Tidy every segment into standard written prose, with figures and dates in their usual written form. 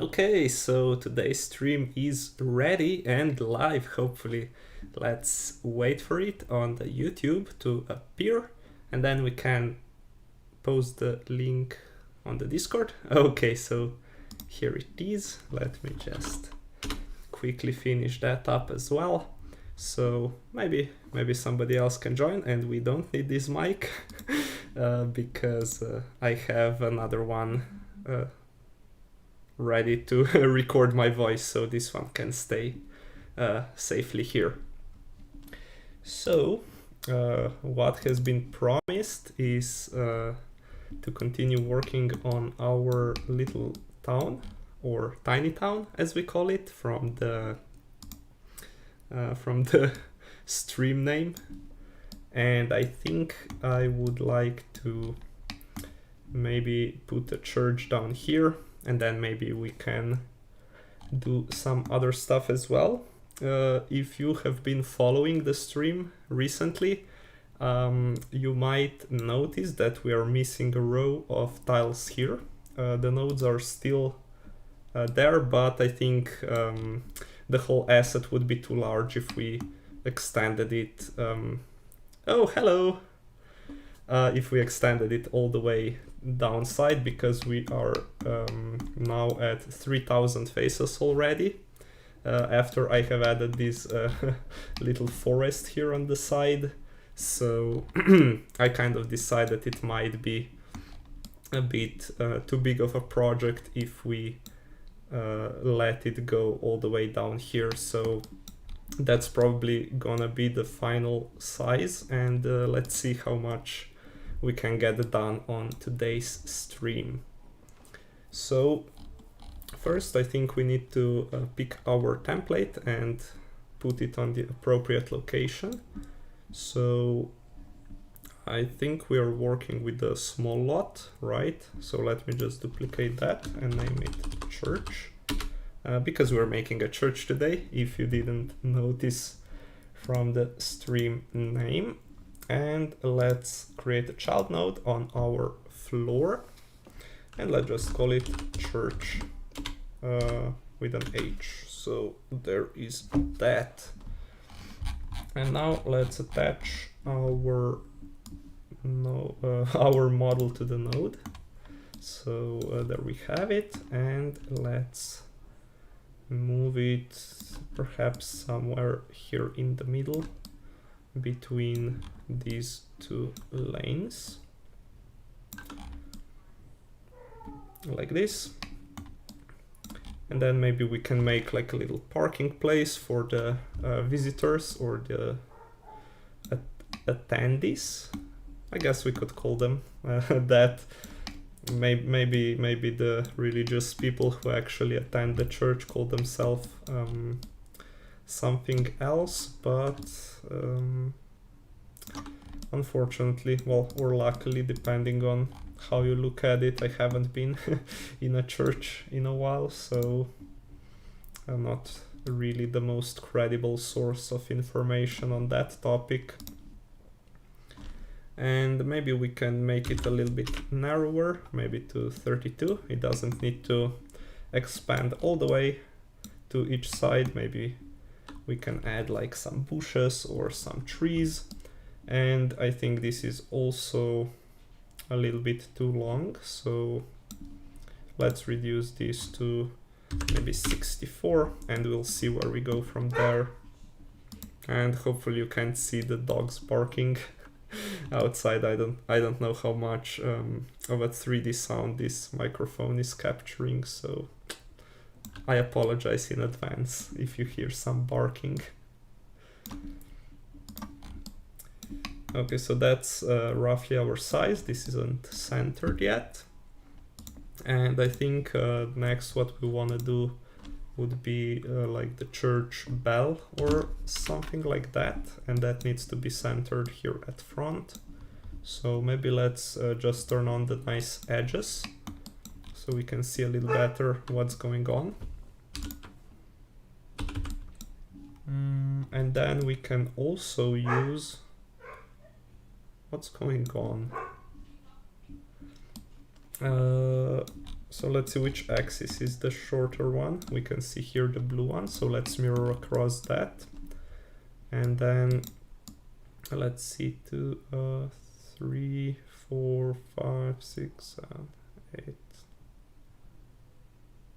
Okay, so today's stream is ready and live, hopefully. Let's wait for it on the YouTube to appear, and then we can post the link on the Discord. Okay, so here it is. Let me just quickly finish that up as well. So maybe somebody else can join, and we don't need this mic because I have another one ready to record my voice, so this one can stay safely here. So what has been promised is to continue working on our little town, or tiny town as we call it, from the stream name. And I think I would like to maybe put a church down here, and then maybe we can do some other stuff as well. If you have been following the stream recently, you might notice that we are missing a row of tiles here. The nodes are still there, but I think the whole asset would be too large if we extended it. Oh, hello! If we extended it all the way downside, because we are now at 3000 faces already, after I have added this little forest here on the side. So I kind of decided it might be a bit too big of a project if we let it go all the way down here. So that's probably gonna be the final size, and let's see how much we can get done on today's stream. So first, I think we need to pick our template and put it on the appropriate location. So I think we are working with a small lot, right? So let me just duplicate that and name it church, because we're making a church today, if you didn't notice from the stream name. And let's create a child node on our floor, and let's just call it church with an H. So there is that. And now let's attach our model to the node. So there we have it, and let's move it perhaps somewhere here in the middle between these two lanes, like this. And then maybe we can make like a little parking place for the visitors, or the attendees, I guess we could call them that. Maybe the religious people who actually attend the church call themselves something else, but unfortunately, well, or luckily, depending on how you look at it, I haven't been in a church in a while, so I'm not really the most credible source of information on that topic. And maybe we can make it a little bit narrower, maybe to 32. It doesn't need to expand all the way to each side. Maybe we can add like some bushes or some trees. And I think this is also a little bit too long, so let's reduce this to maybe 64, and we'll see where we go from there. And hopefully you can't see the dogs barking outside. I don't know how much of a 3D sound this microphone is capturing, so I apologize in advance if you hear some barking. Okay, so that's roughly our size. This isn't centered yet. And I think next what we want to do would be like the church bell or something like that. And that needs to be centered here at front. So maybe let's just turn on the nice edges so we can see a little better what's going on. And then we can also use... What's going on? So let's see which axis is the shorter one. We can see here the blue one, so let's mirror across that. And then let's see 2, 3, 4, 5, 6, 7, 8.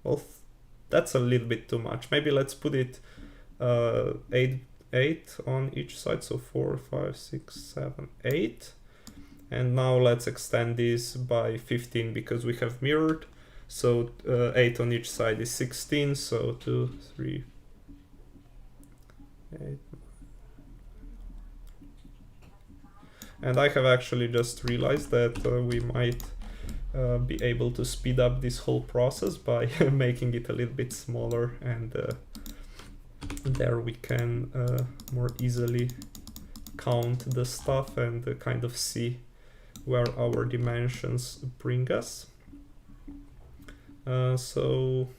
Well, that's a little bit too much. Maybe let's put it 8 on each side, so 4, 5, 6, 7, 8. And now let's extend this by 15 because we have mirrored. So 8 on each side is 16, so 2, 3, 8. And I have actually just realized that we might be able to speed up this whole process by making it a little bit smaller, and there we can more easily count the stuff and kind of see where our dimensions bring us. So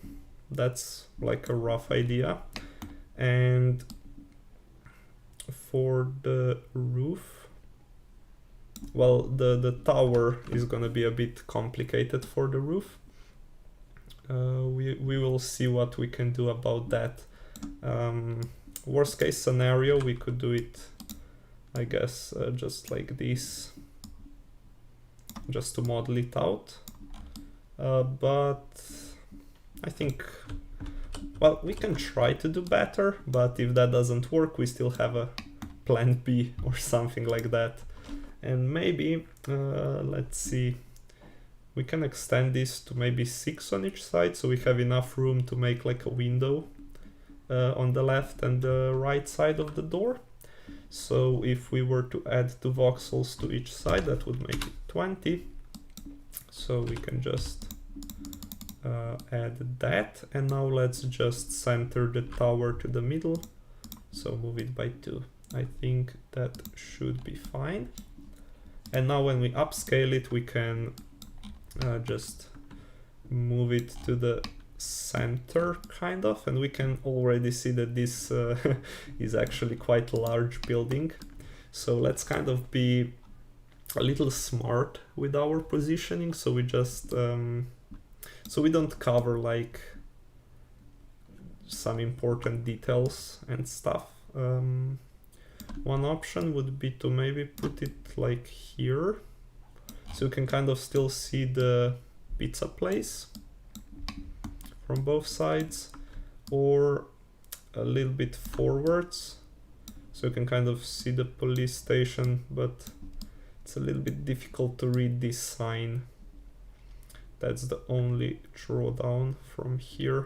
that's like a rough idea. And for the roof, well, the tower is gonna be a bit complicated for the roof. We will see what we can do about that. Worst case scenario, we could do it, I guess, just like this, just to model it out. But I think, well, we can try to do better, but if that doesn't work, we still have a plan B or something like that. And maybe, let's see, we can extend this to maybe 6 on each side, so we have enough room to make like a window on the left and the right side of the door. So if we were to add 2 voxels to each side, that would make it 20. So we can just add that. And now let's just center the tower to the middle. So move it by 2. I think that should be fine. And now when we upscale it, we can just move it to the center, kind of, and we can already see that this is actually quite a large building. So let's kind of be a little smart with our positioning, so we just so we don't cover like some important details and stuff. One option would be to maybe put it like here, so you can kind of still see the pizza place from both sides, or a little bit forwards, so you can kind of see the police station, but it's a little bit difficult to read this sign. That's the only drawdown from here.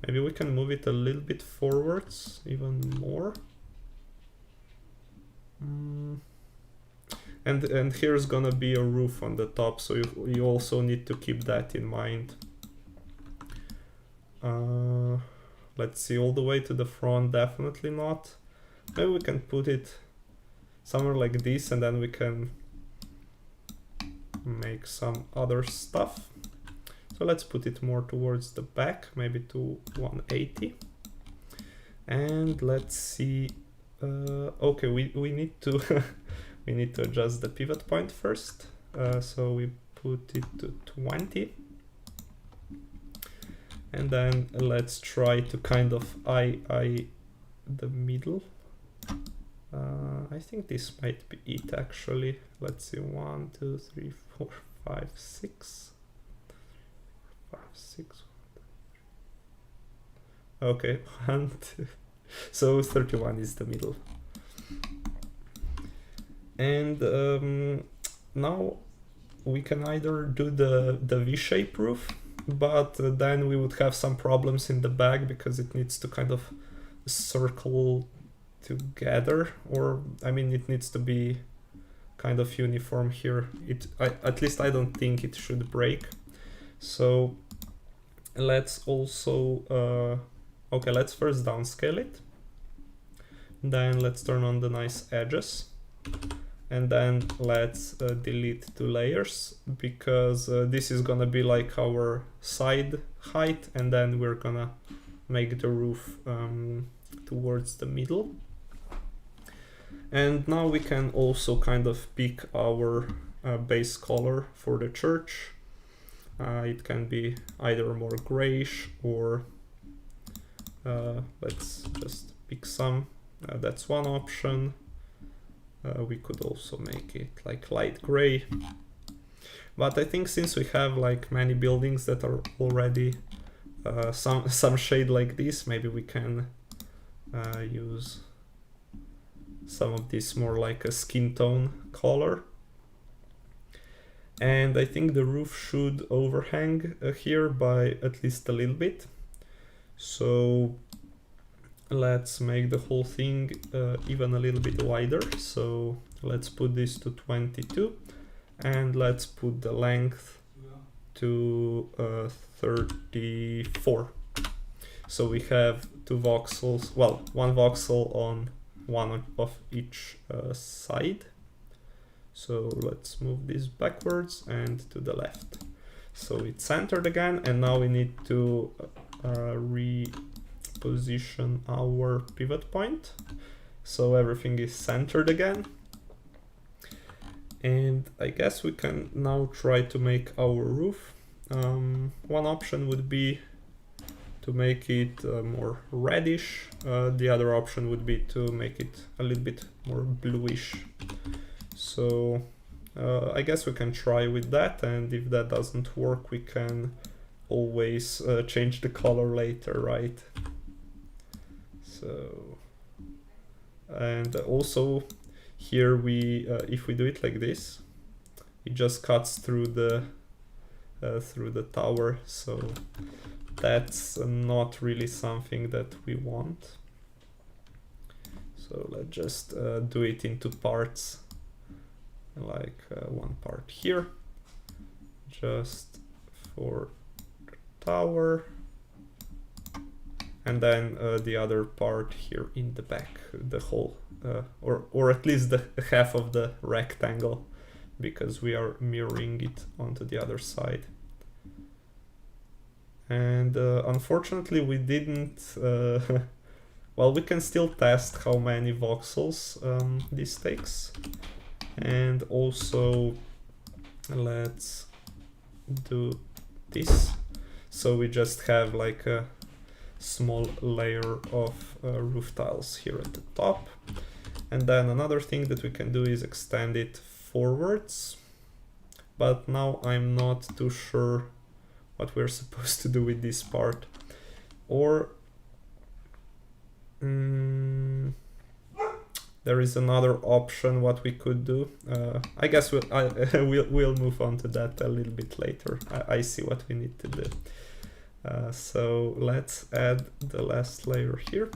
Maybe we can move it a little bit forwards, even more. And here's gonna be a roof on the top, so you also need to keep that in mind. Let's see, all the way to the front, definitely not. Maybe we can put it somewhere like this, and then we can make some other stuff. So let's put it more towards the back, maybe to 180. And let's see, okay, we need to we need to adjust the pivot point first. So we put it to 20. And then let's try to kind of eye the middle. I think this might be it actually. Let's see, 1, 2, 3, 4, 5, 6. 5, 6. Okay, 1, 2. So 31 is the middle. And now we can either do the V-shape roof, but then we would have some problems in the back because it needs to kind of circle together, or I mean it needs to be kind of uniform here. At least I don't think it should break. So let's also okay, let's first downscale it, then let's turn on the nice edges, and then let's delete 2 layers, because this is gonna be like our side height, and then we're gonna make the roof towards the middle. And now we can also kind of pick our base color for the church. It can be either more grayish or let's just pick some. That's one option. We could also make it like light gray. But I think since we have like many buildings that are already some shade like this, maybe we can use some of this more like a skin tone color. And I think the roof should overhang here by at least a little bit. So let's make the whole thing even a little bit wider. So let's put this to 22 and let's put the length to 34. So we have two voxels, well, one voxel on one of each side. So let's move this backwards and to the left. So it's centered again, and now we need to reposition our pivot point. So everything is centered again. And I guess we can now try to make our roof. One option would be to make it more reddish. The other option would be to make it a little bit more bluish. So I guess we can try with that, and if that doesn't work, we can always change the color later, right? So, and also here we, if we do it like this, it just cuts through the tower. So that's not really something that we want. So let's just do it into parts. Like one part here, just for the tower, and then the other part here in the back, the whole, or at least the half of the rectangle, because we are mirroring it onto the other side. And unfortunately we didn't, well, we can still test how many voxels this takes. And also let's do this. So we just have like a small layer of roof tiles here at the top. And then another thing that we can do is extend it forwards. But now I'm not too sure what we're supposed to do with this part. Or there is another option what we could do. I guess we'll move on to that a little bit later. I see what we need to do. So let's add the last layer here.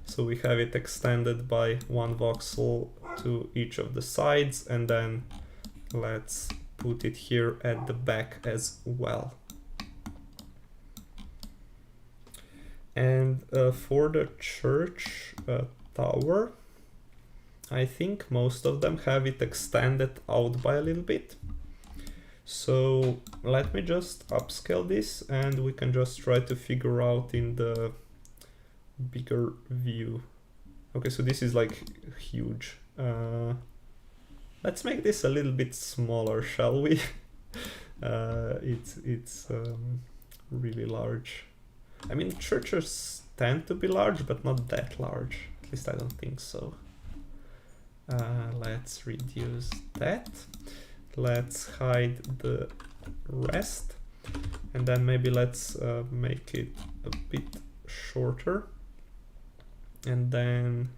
So we have it extended by one voxel to each of the sides, and then let's put it here at the back as well. And for the church tower, I think most of them have it extended out by a little bit. So let me just upscale this, and we can just try to figure out in the bigger view. Okay, so this is like huge. Let's make this a little bit smaller, shall we? It's really large. I mean, churches tend to be large, but not that large. At least I don't think so. Let's reduce that. Let's hide the rest. And then maybe let's make it a bit shorter. And then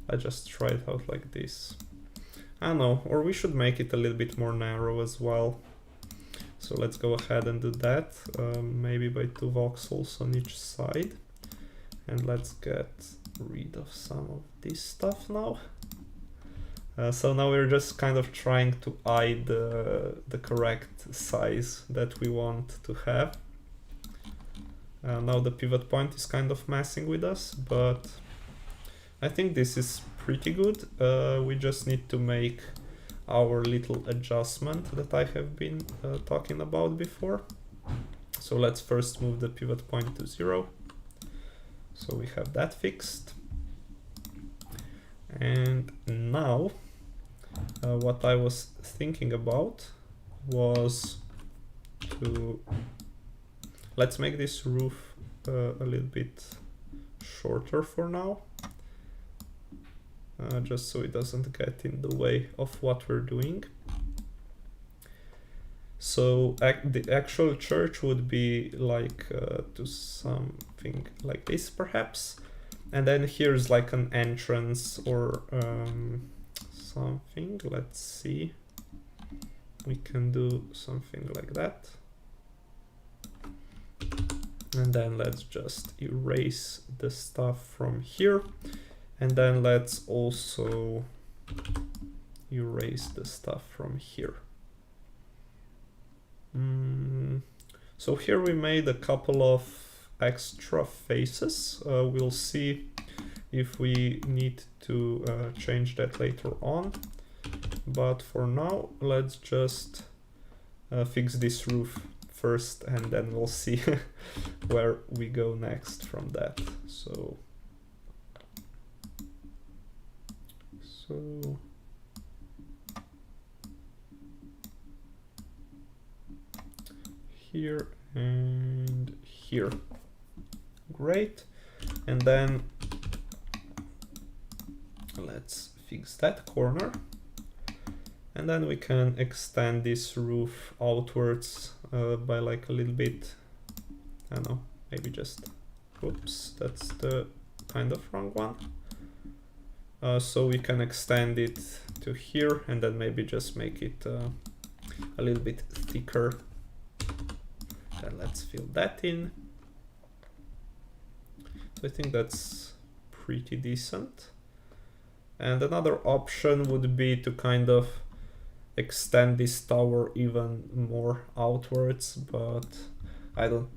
I just try it out like this. I don't know, or we should make it a little bit more narrow as well. So let's go ahead and do that, maybe by 2 voxels on each side. And let's get rid of some of this stuff now. So now we're just kind of trying to eye the correct size that we want to have. Now the pivot point is kind of messing with us, but I think this is pretty good. We just need to make our little adjustment that I have been talking about before. So let's first move the pivot point to 0. So we have that fixed. And now what I was thinking about was let's make this roof a little bit shorter for now, just so it doesn't get in the way of what we're doing. So the actual church would be like to something like this perhaps, and then here's like an entrance or something. Let's see, we can do something like that. And then let's just erase the stuff from here. And then let's also erase the stuff from here. So here we made a couple of extra faces. We'll see if we need to change that later on. But for now, let's just fix this roof first, and then we'll see where we go next from that. So here and here, great. And then let's fix that corner, and then we can extend this roof outwards by like a little bit. I don't know, maybe just, oops, that's the kind of wrong one. So we can extend it to here, and then maybe just make it a little bit thicker. Then let's fill that in. So I think that's pretty decent. And another option would be to kind of extend this tower even more outwards, but I don't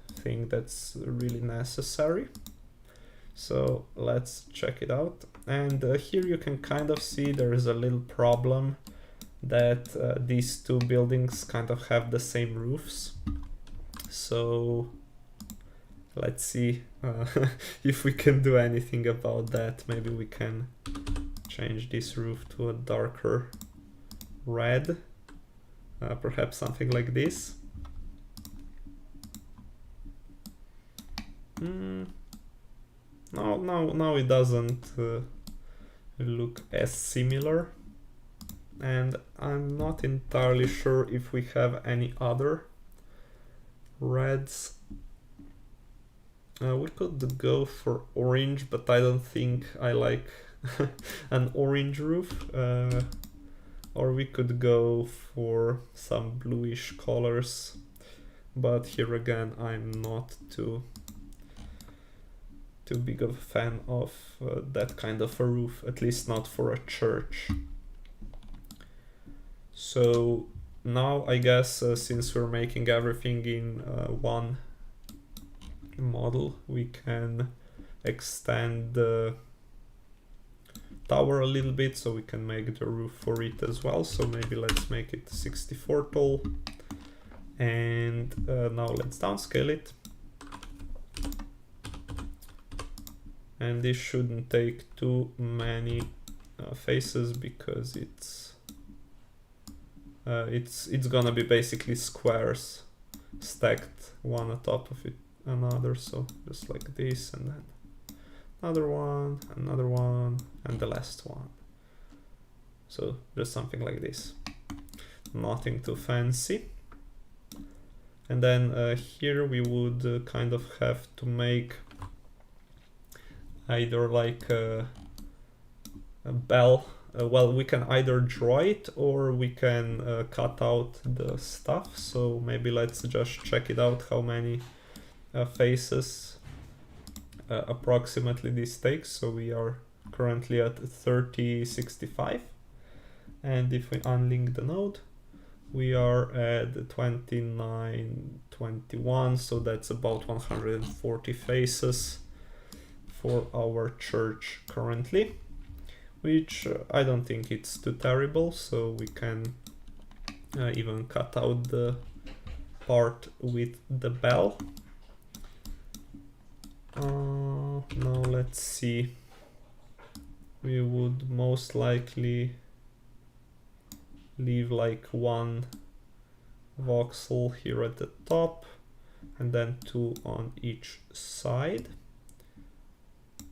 think that's really necessary. So let's check it out. And here you can kind of see there is a little problem that these two buildings kind of have the same roofs. So let's see if we can do anything about that. Maybe we can change this roof to a darker red, perhaps something like this. No, it doesn't look as similar, and I'm not entirely sure if we have any other reds. We could go for orange, but I don't think I like an orange roof. Or we could go for some bluish colors, but here again I'm not too big of a fan of that kind of a roof, at least not for a church. So now I guess since we're making everything in one model, we can extend the tower a little bit, so we can make the roof for it as well. So maybe let's make it 64 tall, and now let's downscale it. And this shouldn't take too many faces, because it's gonna be basically squares stacked one on top of another. So just like this, and then another one, and the last one. So just something like this, nothing too fancy. And then here we would kind of have to make either like a bell. Well, we can either draw it or we can cut out the stuff. So maybe let's just check it out, how many faces approximately this takes. So we are currently at 3065, and if we unlink the node, we are at 2921, so that's about 140 faces for our church currently, which I don't think it's too terrible. So we can even cut out the part with the bell. Now let's see, we would most likely leave like one voxel here at the top and then 2 on each side.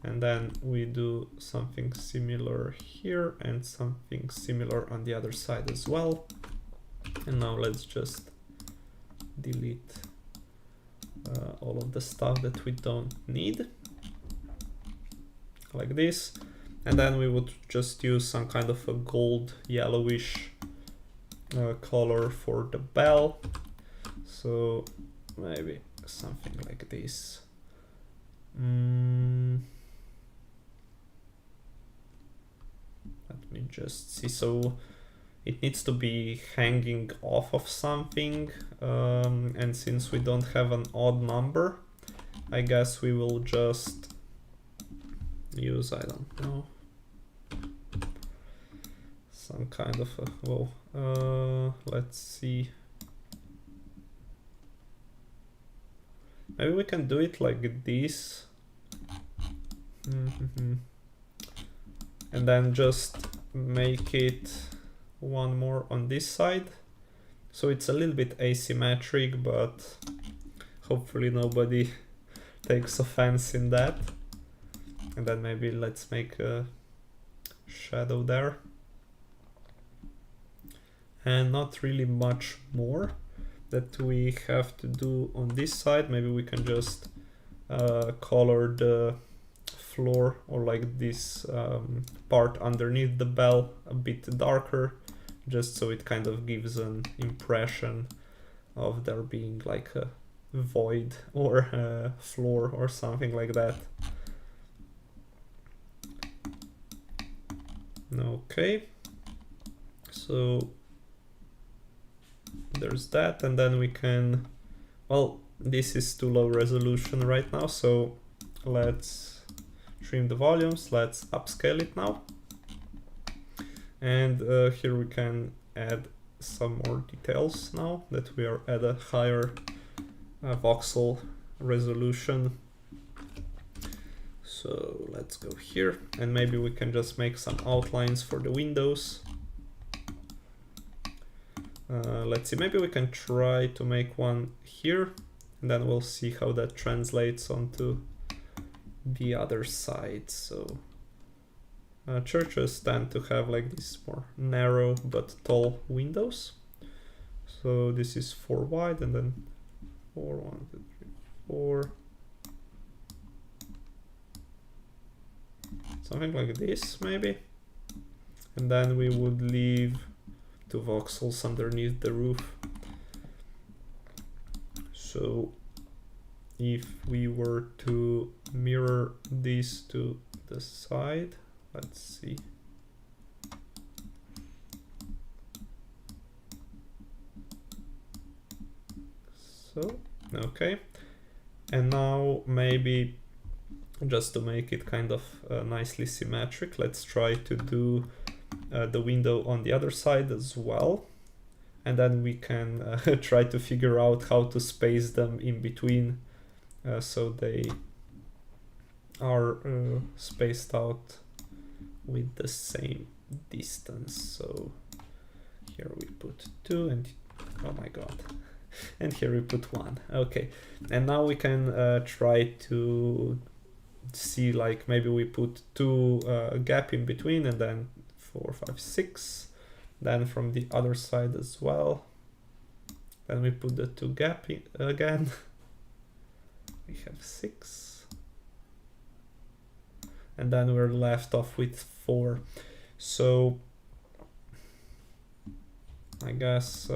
And then we do something similar here and something similar on the other side as well. And now let's just delete all of the stuff that we don't need, like this. And then we would just use some kind of a gold yellowish color for the bell. So maybe something like this. Let me just see. So it needs to be hanging off of something, and since we don't have an odd number, I guess we will just use, I don't know, some kind of a, well, let's see. Maybe we can do it like this. And then just make it one more on this side. So it's a little bit asymmetric, but hopefully nobody takes offense in that. And then maybe let's make a shadow there. And not really much more that we have to do on this side. Maybe we can just color the floor, or like this part underneath the bell, a bit darker, just so it kind of gives an impression of there being like a void or a floor or something like that. Okay, so there's that, and then we can, well, this is too low resolution right now, so let's trim the volumes, let's upscale it now. And here we can add some more details now that we are at a higher voxel resolution. So let's go here, and maybe we can just make some outlines for the windows. Let's see, maybe we can try to make one here, and then we'll see how that translates onto the other side. So churches tend to have like these more narrow but tall windows. So this is 4 wide, and then 4, 1, 2, 3, 4. Something like this maybe. And then we would leave 2 voxels underneath the roof. So if we were to mirror these to the side, let's see. So, okay. And now maybe just to make it kind of nicely symmetric, let's try to do the window on the other side as well. And then we can try to figure out how to space them in between so they are spaced out with the same distance. So here we put 2, and oh my god, and here we put 1. Okay, and now we can try to see, like maybe we put 2 gap in between, and then 4, 5, 6. Then from the other side as well. Then we put the 2 gap in again. We have 6. And then we're left off with 4. So I guess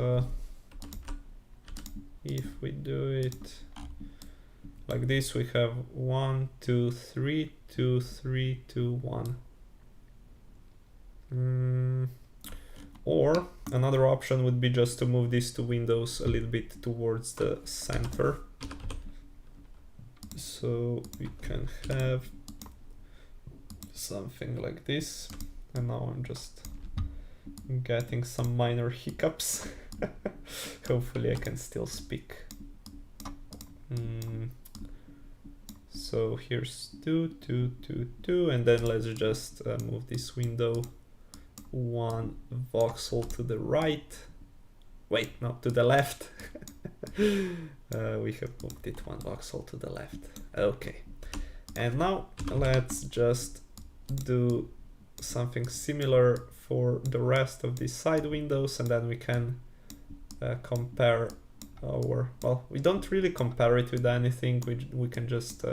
if we do it like this, we have 1, 2, 3, 2, 3, 2, 1. Or another option would be just to move these 2 windows a little bit towards the center. So we can have something like this. And now I'm just getting some minor hiccups. Hopefully I can still speak. So here's 2, 2, 2, 2, and then let's just move this window one voxel to the right. Wait, no, to the left. We have moved it one voxel to the left. Okay. And now let's just do something similar for the rest of these side windows, and then we can compare our, well, we don't really compare it with anything. We can just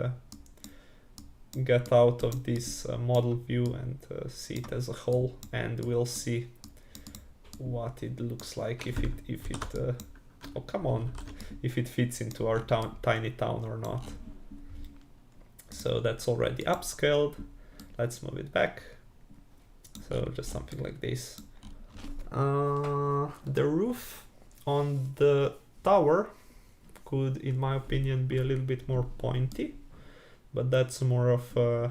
get out of this model view and see it as a whole, and we'll see what it looks like if it oh come on, if it fits into our tiny town or not. So that's already upscaled. Let's move it back. So just something like this. The roof on the tower could, in my opinion, be a little bit more pointy, but that's more of a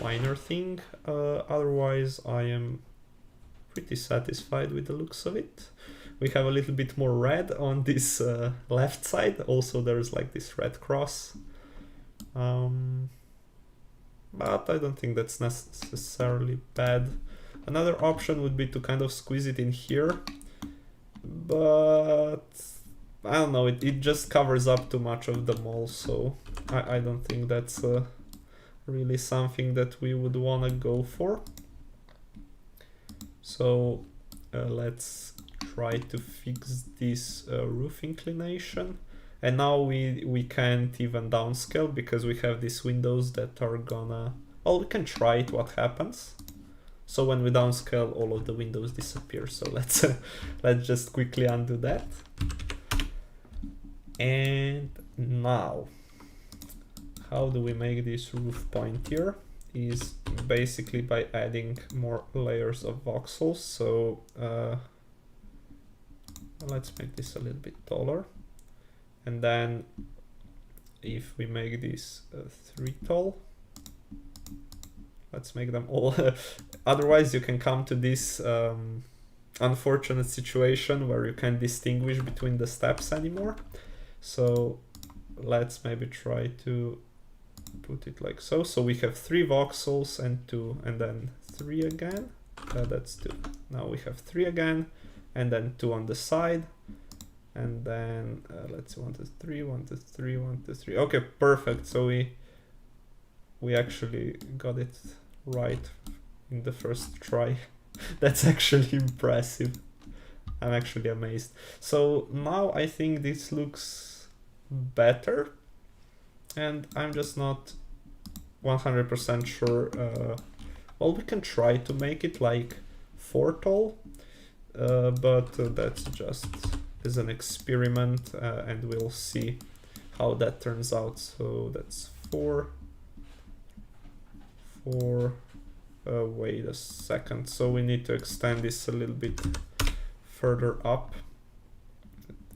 minor thing. Otherwise, I am pretty satisfied with the looks of it. We have a little bit more red on this left side. Also, there's like this red cross. But I don't think that's necessarily bad. Another option would be to kind of squeeze it in here, but I don't know, it just covers up too much of the mall, so I don't think that's really something that we would want to go for. So let's try to fix this roof inclination. And now we can't even downscale because we have these windows that are gonna, well, we can try it, what happens. So when we downscale, all of the windows disappear. So let's just quickly undo that. And now, how do we make this roof pointier? Is basically by adding more layers of voxels. So let's make this a little bit taller. And then if we make this 3 tall, let's make them all. Otherwise you can come to this unfortunate situation where you can't distinguish between the steps anymore. So let's maybe try to put it like so. So we have 3 voxels and 2, and then 3 again. That's 2. Now we have 3 again, and then 2 on the side. And then let's see, 1, 2, 3, 1, 2, 3, 1, 2, 3. Okay, perfect. So we actually got it right in the first try. That's actually impressive. I'm actually amazed. So now I think this looks better, and I'm just not 100% sure. Well, we can try to make it like 4 tall, but that's just as an experiment, and we'll see how that turns out. So that's 4. Wait a second. So we need to extend this a little bit further up.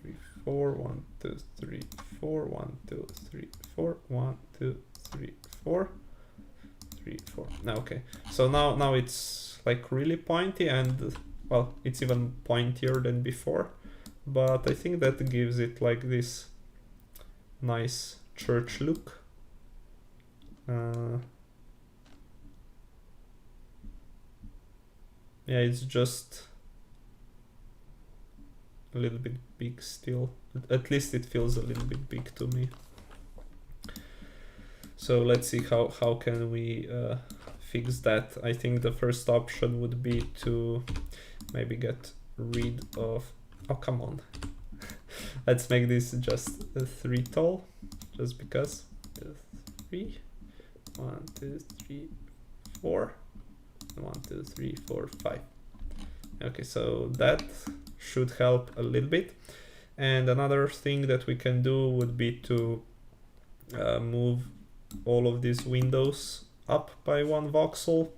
3, 4, 1, 2, 3, 4, 1, 2, 3, 4, 1, 2, 3, 4, 3, 4. Okay. So now it's like really pointy, and well, it's even pointier than before. But I think that gives it like this nice church look. Yeah, it's just a little bit big still. At least it feels a little bit big to me. So let's see how can we fix that. I think the first option would be to maybe get rid of, oh come on. Let's make this just 3 tall, just because. 3, 1, 2, 3, 4, 1, 2, 3, 4, 5. Okay, so that should help a little bit. And another thing that we can do would be to move all of these windows up by 1 voxel,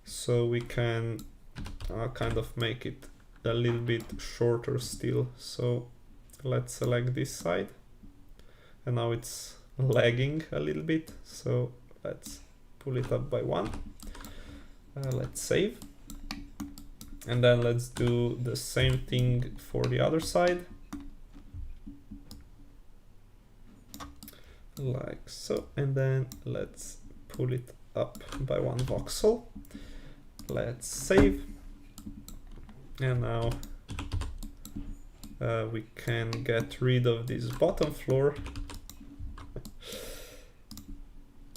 so we can kind of make it a little bit shorter still. So let's select this side, and now it's lagging a little bit, so let's pull it up by 1. Let's save, and then let's do the same thing for the other side, like so, and then let's pull it up by 1 voxel. Let's save. And now we can get rid of this bottom floor.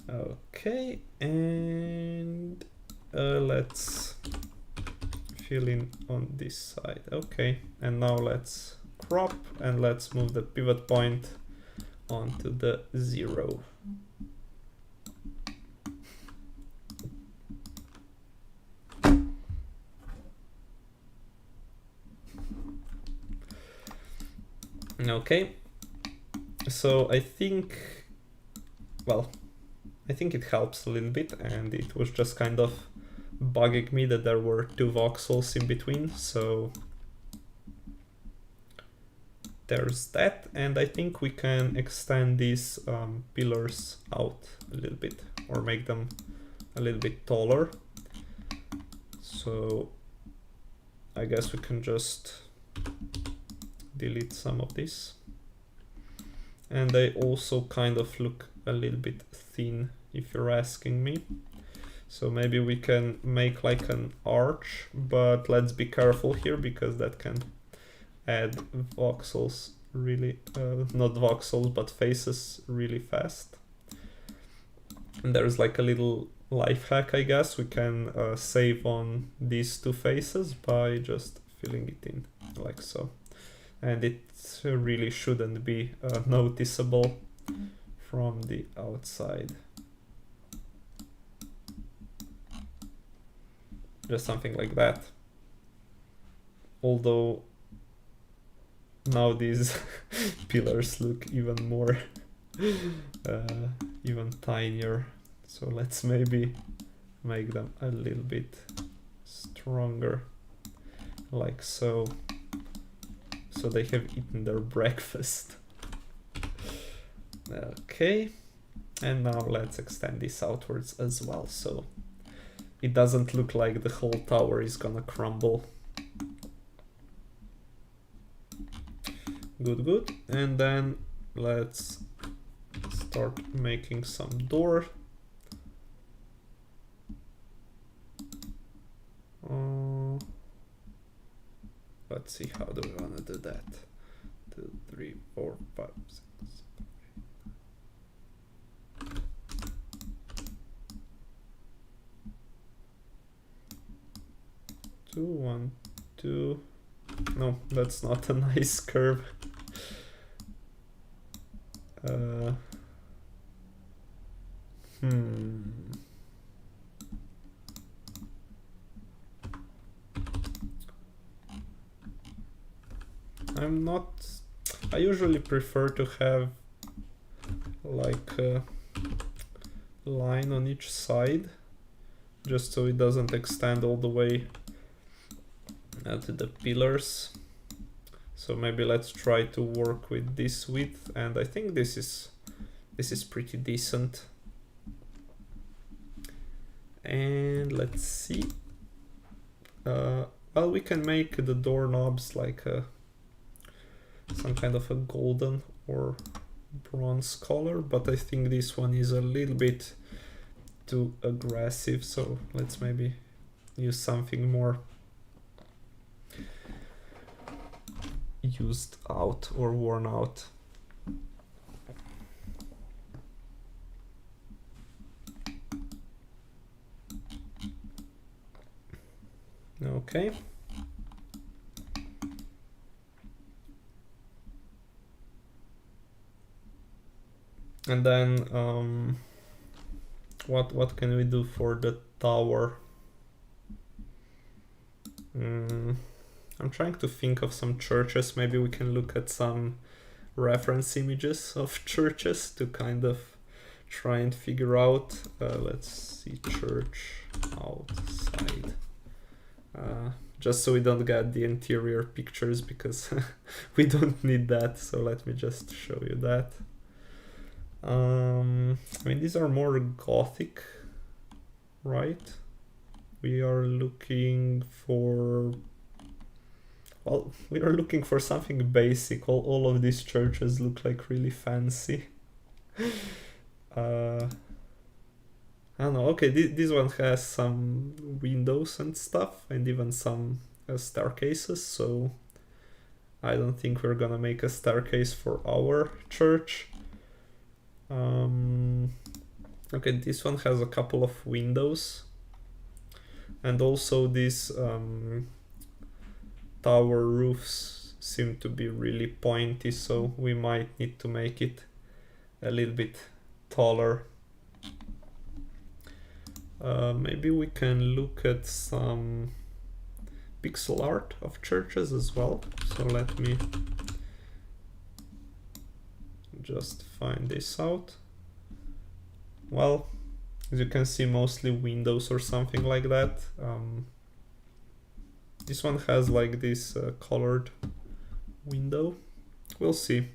Okay, and let's fill in on this side. Okay, and now let's crop and let's move the pivot point onto the 0. Okay, so I think it helps a little bit, and it was just kind of bugging me that there were 2 voxels in between, so there's that. And I think we can extend these pillars out a little bit, or make them a little bit taller. So I guess we can just delete some of this. And they also kind of look a little bit thin, if you're asking me. So maybe we can make like an arch, but let's be careful here because that can add voxels really, not voxels, but faces really fast. And there's like a little life hack, I guess. We can save on these 2 faces by just filling it in like so. And it really shouldn't be noticeable from the outside. Just something like that. Although now these pillars look even more, even tinier. So let's maybe make them a little bit stronger, like so. So they have eaten their breakfast. Okay, and now let's extend this outwards as well, so it doesn't look like the whole tower is gonna crumble. Good, good. And then let's start making some door. Let's see, how do we want to do that? 2, 3, 4, 5, 6, 7, 8. 2, 1, 2. No, that's not a nice curve. I usually prefer to have like a line on each side, just so it doesn't extend all the way to the pillars. So maybe let's try to work with this width, and I think this is pretty decent. And let's see. Well, we can make the doorknobs like some kind of a golden or bronze color, but I think this one is a little bit too aggressive, so let's maybe use something more used out or worn out. Okay. And then what can we do for the tower? I'm trying to think of some churches. Maybe we can look at some reference images of churches to kind of try and figure out. Let's see, church outside. Just so we don't get the interior pictures, because we don't need that. So let me just show you that. I mean, these are more Gothic, right? We are looking for, well, we are looking for something basic. All of these churches look like really fancy. I I don't know. Okay, this one has some windows and stuff, and even some staircases, so I don't think we're gonna make a staircase for our church. Okay, this one has a couple of windows, and also these tower roofs seem to be really pointy, so we might need to make it a little bit taller. Maybe we can look at some pixel art of churches as well. So let me just find this out. Well, as you can see, mostly windows or something like that. This one has like this colored window. We'll see.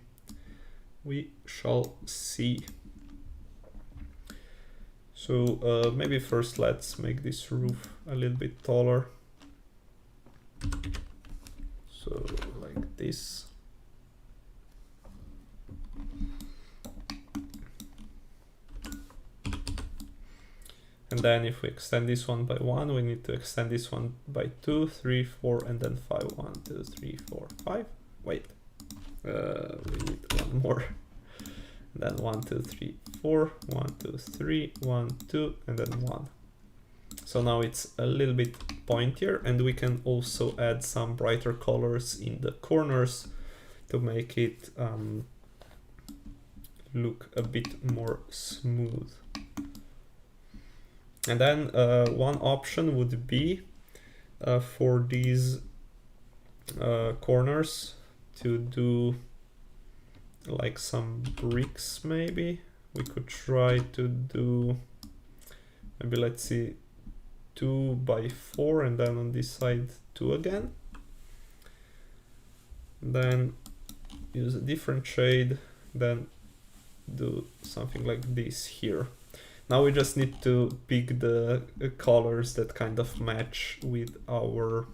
We shall see. So maybe first let's make this roof a little bit taller. So like this. And then if we extend this one by 1, we need to extend this one by 2, 3, 4, and then 5. 1, 2, 3, 4, 5. Wait. We need one more. And then 1, 2, 3, 4. 1, 2, 3, 1, 2, and then 1. So now it's a little bit pointier, and we can also add some brighter colors in the corners to make it look a bit more smooth. And then one option would be for these corners to do like some bricks. Maybe we could try to do, maybe let's see, 2 by 4, and then on this side 2 again. Then use a different shade, then do something like this here. Now we just need to pick the colors that kind of match with our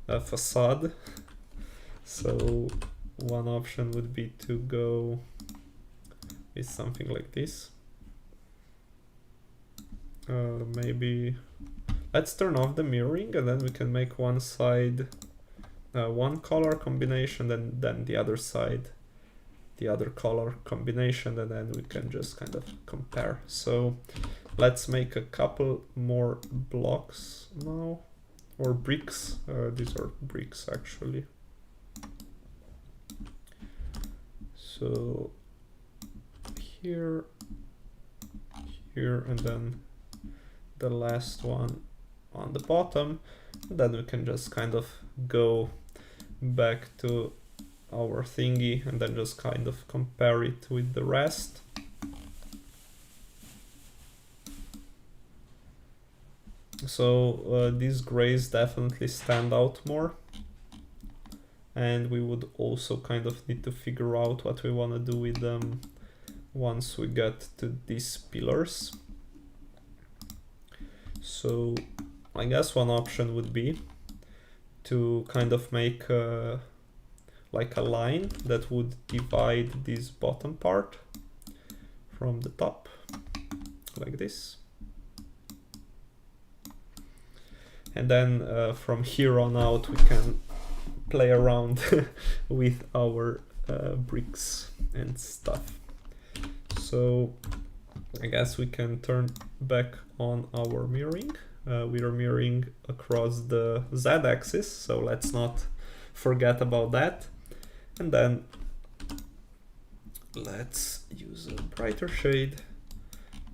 facade. So one option would be to go with something like this. Maybe let's turn off the mirroring, and then we can make one side one color combination, then the other side the other color combination, and then we can just kind of compare. So let's make a couple more blocks now, or bricks. These are bricks actually. So here, and then the last one on the bottom. And then we can just kind of go back to our thingy and then just kind of compare it with the rest. So these grays definitely stand out more, and we would also kind of need to figure out what we want to do with them once we get to these pillars. So I guess one option would be to kind of make like a line that would divide this bottom part from the top, like this. And then from here on out we can play around with our bricks and stuff. So I guess we can turn back on our mirroring. We are mirroring across the z-axis, so let's not forget about that. And then let's use a brighter shade,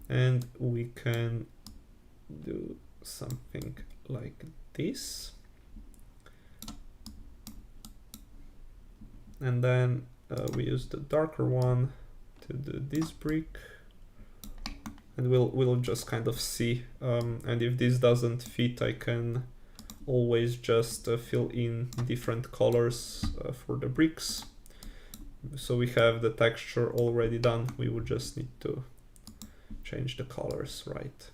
and we can do something like this. And then we use the darker one to do this brick, and we'll just kind of see. And if this doesn't fit, I can always just fill in different colors for the bricks. So we have the texture already done. We would just need to change the colors, right?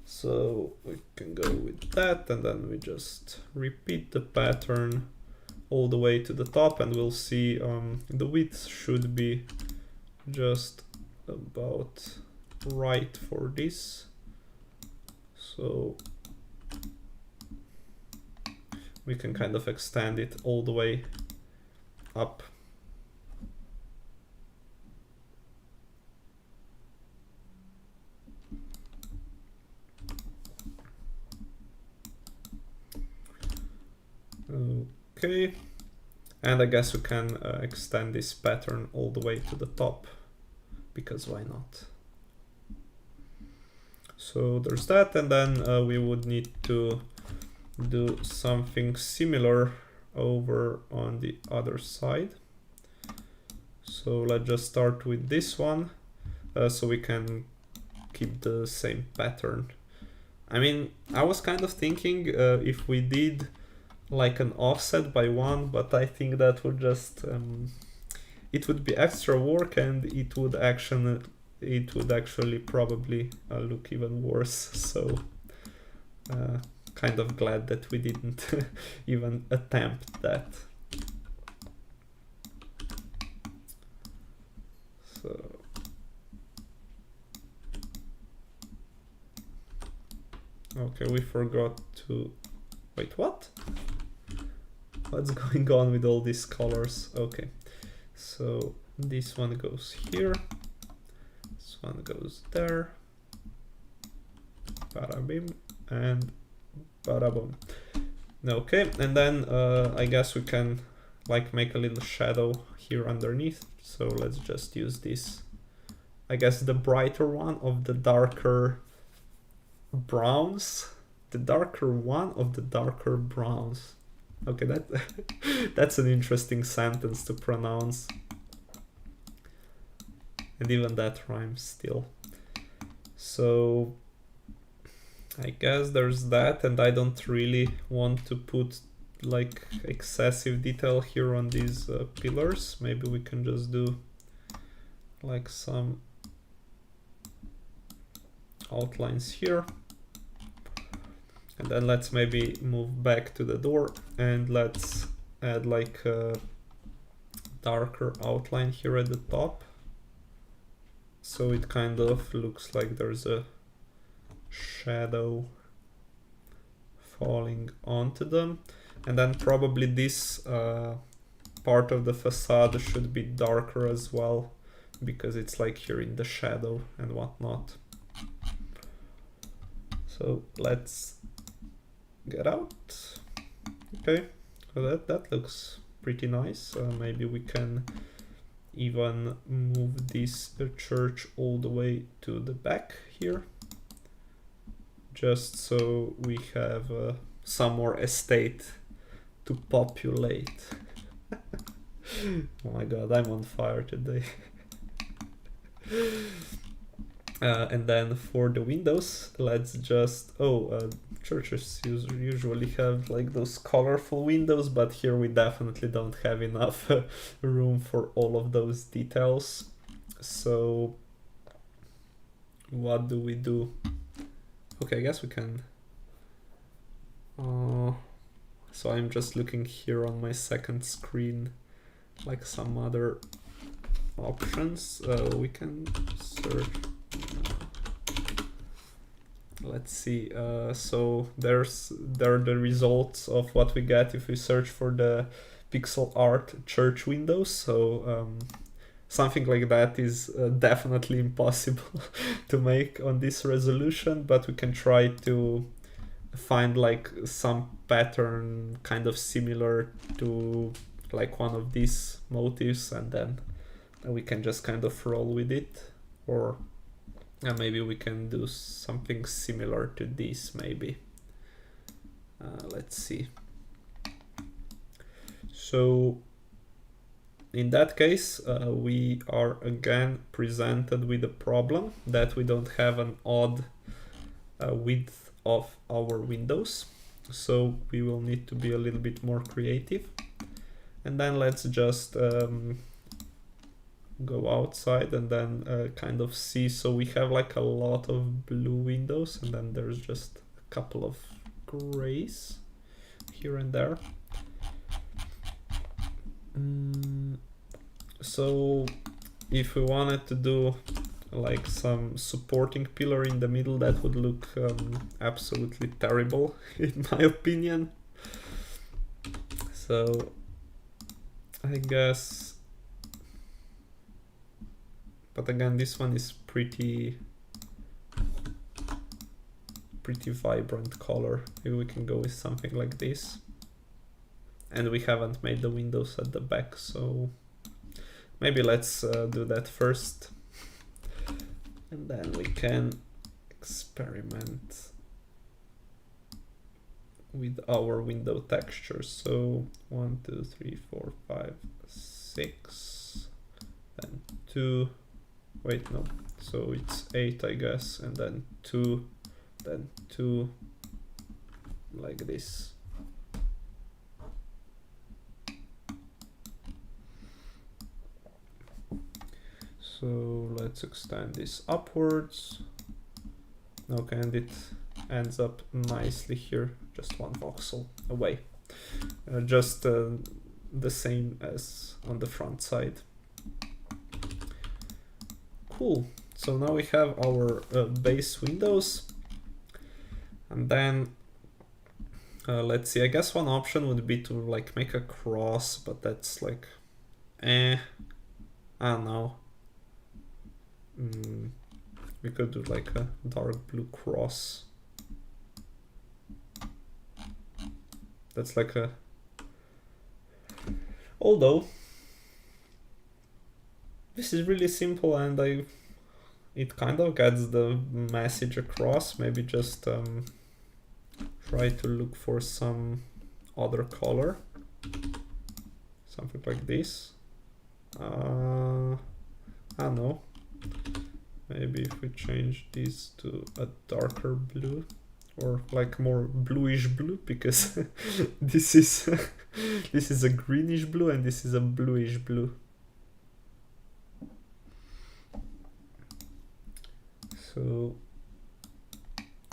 So we can go with that, and then we just repeat the pattern all the way to the top, and we'll see the width should be just about right for this. So we can kind of extend it all the way up. Okay, and I guess we can extend this pattern all the way to the top, because why not? So there's that, and then we would need to do something similar over on the other side. So let's just start with this one, so we can keep the same pattern. I mean, I was kind of thinking if we did like an offset by 1, but I think that would just it would be extra work, and it would actually probably look even worse. So kind of glad that we didn't even attempt that. So okay, we forgot to wait, what? What's going on with all these colors? Okay, so this one goes here, this one goes there, bada bim, and bada boom. Okay, and then I guess we can like make a little shadow here underneath. So let's just use this, I guess the brighter one of the darker browns, the darker one of the darker browns. Okay, that that's an interesting sentence to pronounce, and even that rhymes still. So I guess there's that, and I don't really want to put like excessive detail here on these pillars. Maybe we can just do like some outlines here. And then let's maybe move back to the door, and let's add like a darker outline here at the top. So it kind of looks like there's a shadow falling onto them. And then probably this part of the facade should be darker as well, because it's like here in the shadow and whatnot. So let's get out. Okay, so that looks pretty nice. Maybe we can even move this church all the way to the back here, just so we have some more estate to populate. Oh my god, I'm on fire today. And then for the windows, let's just, churches usually have like those colorful windows, but here we definitely don't have enough room for all of those details. So what do we do? Okay, I guess we can. So I'm just looking here on my second screen, like some other options. We can search. Let's see. So there are the results of what we get if we search for the pixel art church windows. So something like that is definitely impossible to make on this resolution, but we can try to find like some pattern kind of similar to like one of these motifs, and then we can just kind of roll with it. Or maybe we can do something similar to this, maybe. Let's see. So in that case, we are again presented with a problem that we don't have an odd width of our windows. So we will need to be a little bit more creative. And then let's just go outside and then kind of see. So we have like a lot of blue windows, and then there's just a couple of grays here and there. So if we wanted to do like some supporting pillar in the middle, that would look absolutely terrible in my opinion. So I guess, but again, this one is pretty vibrant color. Maybe we can go with something like this. And we haven't made the windows at the back, so maybe let's do that first. And then we can experiment with our window texture. So 1, 2, 3, 4, 5, 6, then 2, wait, no, so it's 8, I guess, and then 2, then 2, like this. So let's extend this upwards. Okay, and it ends up nicely here, just 1 voxel away. Just the same as on the front side. Cool. So now we have our base windows. And then let's see, I guess one option would be to like make a cross, but that's like, I don't know. We could do like a dark blue cross. That's like a, although this is really simple and it kind of gets the message across. Maybe just try to look for some other color, something like this. I don't know. Maybe if we change this to a darker blue, or like more bluish blue, because this is a greenish blue and this is a bluish blue. So,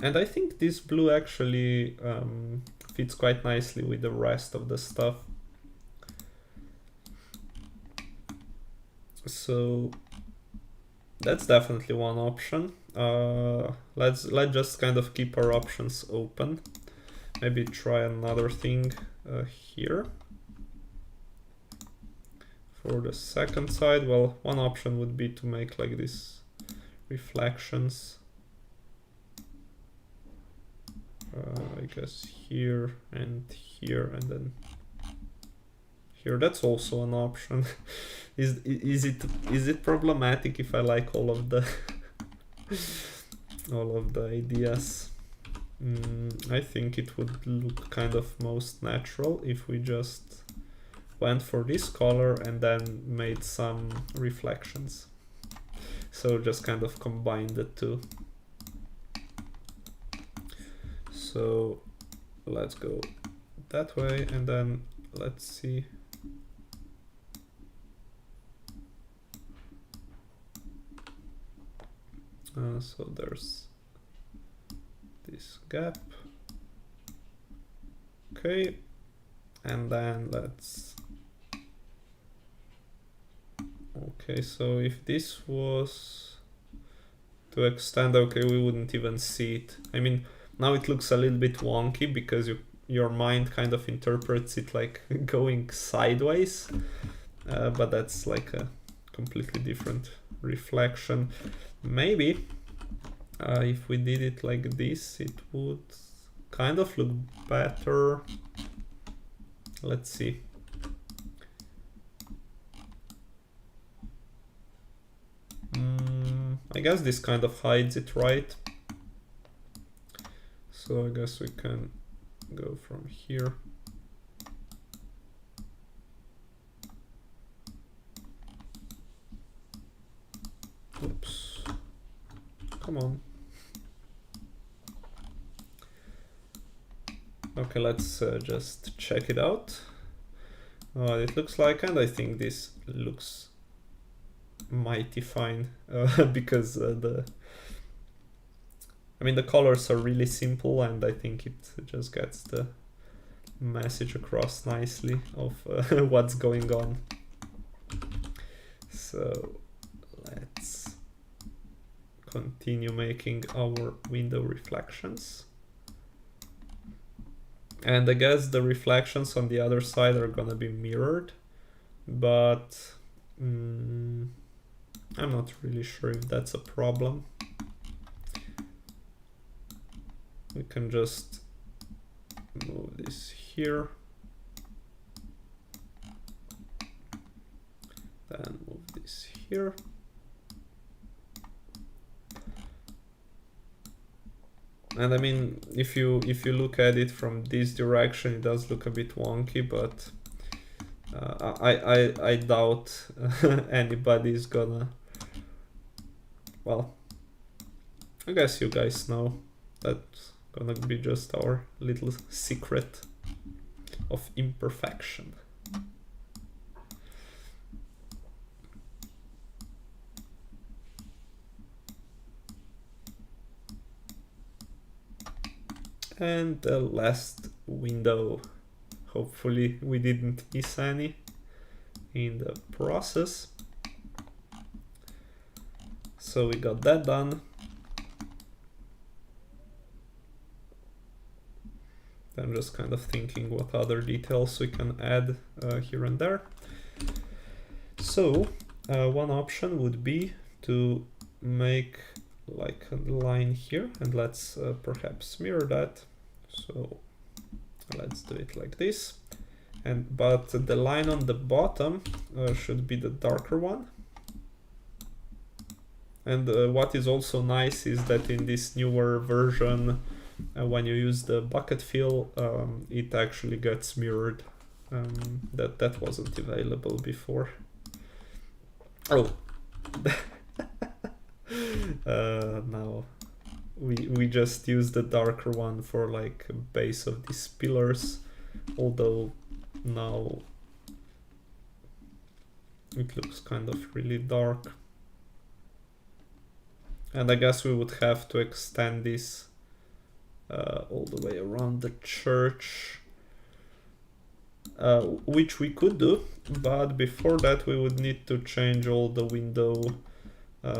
and I think this blue actually fits quite nicely with the rest of the stuff. So that's definitely one option. Let's just kind of keep our options open. Maybe try another thing here. For the second side, well, one option would be to make like this reflections. I guess here and then here. That's also an option. Is it problematic if I like all of the all of the ideas? I think it would look kind of most natural if we just went for this color and then made some reflections. So just kind of combine the two. So let's go that way, and then let's see. So there's this gap. Okay, and then let's. Okay, so if this was to extend, okay, we wouldn't even see it. I mean, now it looks a little bit wonky because your mind kind of interprets it like going sideways, but that's like a completely different reflection. Maybe if we did it like this, it would kind of look better. Let's see. I guess this kind of hides it, right? So I guess we can go from here. Oops. Come on. Okay, let's just check it out. It looks like, and I think this looks mighty fine because the colors are really simple, and I think it just gets the message across nicely of what's going on. So let's continue making our window reflections. And I guess the reflections on the other side are gonna be mirrored, but I'm not really sure if that's a problem. We can just move this here, then move this here. And I mean, if you look at it from this direction, it does look a bit wonky, but I doubt anybody's gonna. Well, I guess you guys know that's gonna be just our little secret of imperfection. And the last window, hopefully we didn't miss any in the process. So we got that done. I'm just kind of thinking what other details we can add here and there. So one option would be to make like a line here, and let's perhaps mirror that. So let's do it like this. But the line on the bottom should be the darker one. And what is also nice is that in this newer version, when you use the bucket fill, it actually gets mirrored. That wasn't available before. Oh, now we just use the darker one for like base of these pillars, although now it looks kind of really dark. And I guess we would have to extend this all the way around the church, which we could do, but before that we would need to change all the window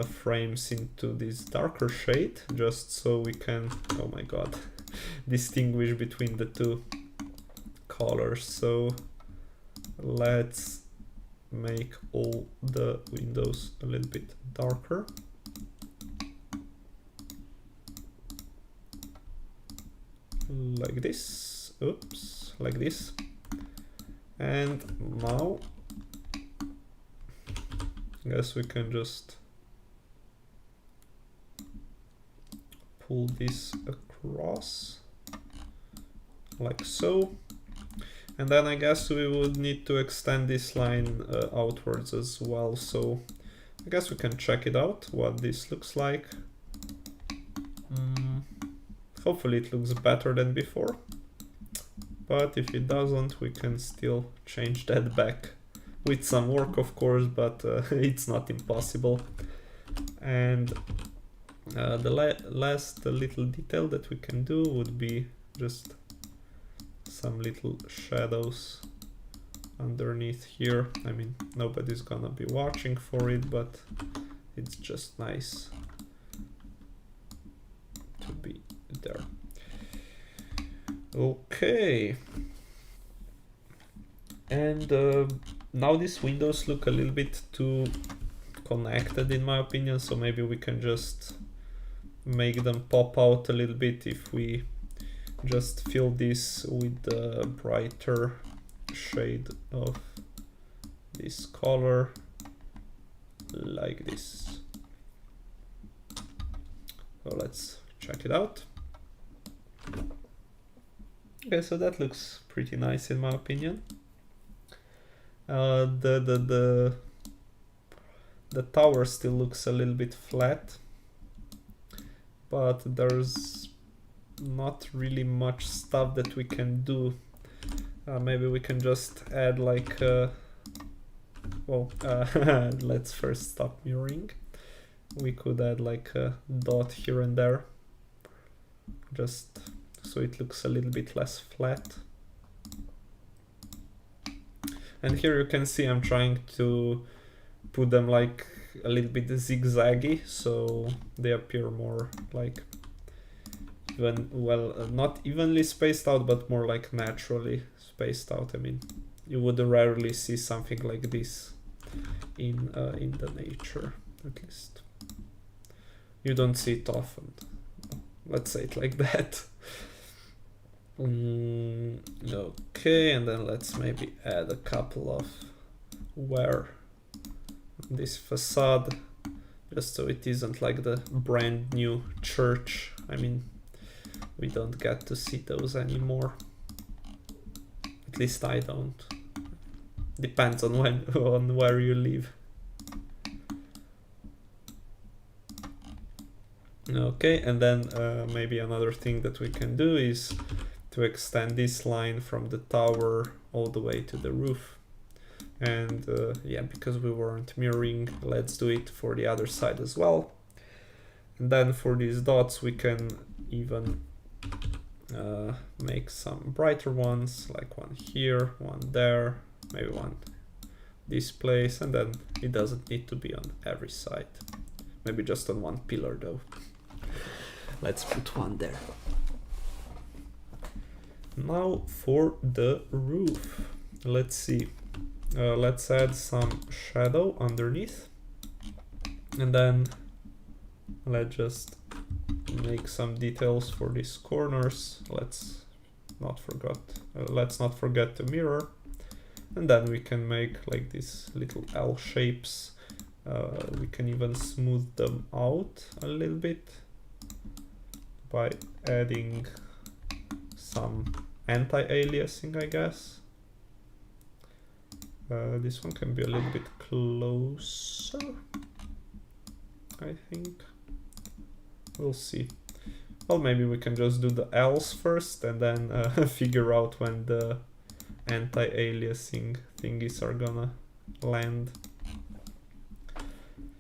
frames into this darker shade, just so we can, oh my god, distinguish between the two colors. So let's make all the windows a little bit darker. Like this, oops, like this. And now I guess we can just pull this across like so. And then I guess we would need to extend this line outwards as well. So I guess we can check it out, what this looks like. Hopefully it looks better than before, but if it doesn't, we can still change that back with some work, of course, but it's not impossible. And the last little detail that we can do would be just some little shadows underneath here. I mean, nobody's gonna be watching for it, but it's just nice to be there. Okay, and now these windows look a little bit too connected in my opinion, so maybe we can just make them pop out a little bit if we just fill this with the brighter shade of this color, like this. So let's check it out. Okay, so that looks pretty nice in my opinion. The tower still looks a little bit flat, but there's not really much stuff that we can do. Maybe we can just add like well, let's first stop mirroring. We could add like a dot here and there, just so it looks a little bit less flat. And here you can see I'm trying to put them like a little bit zigzaggy, so they appear more like not evenly spaced out, but more like naturally spaced out. I mean, you would rarely see something like this in the nature, at least. You don't see it often. Let's say it like that. Okay, and then let's maybe add a couple of wear on this facade, just so it isn't like the brand new church. I mean, we don't get to see those anymore. At least I don't. Depends on on where you live. Okay, and then maybe another thing that we can do is to extend this line from the tower all the way to the roof. And yeah, because we weren't mirroring, let's do it for the other side as well. And then for these dots, we can even make some brighter ones, like one here, one there, maybe one this place, and then it doesn't need to be on every side. Maybe just on one pillar though. Let's put one there. Now for the roof. Let's see. Let's add some shadow underneath. And then let's just make some details for these corners. Let's not forget to mirror. And then we can make like these little L shapes. We can even smooth them out a little bit by adding some anti-aliasing, I guess. This one can be a little bit closer, I think. We'll see. Well, maybe we can just do the L's first and then figure out when the anti-aliasing thingies are gonna land.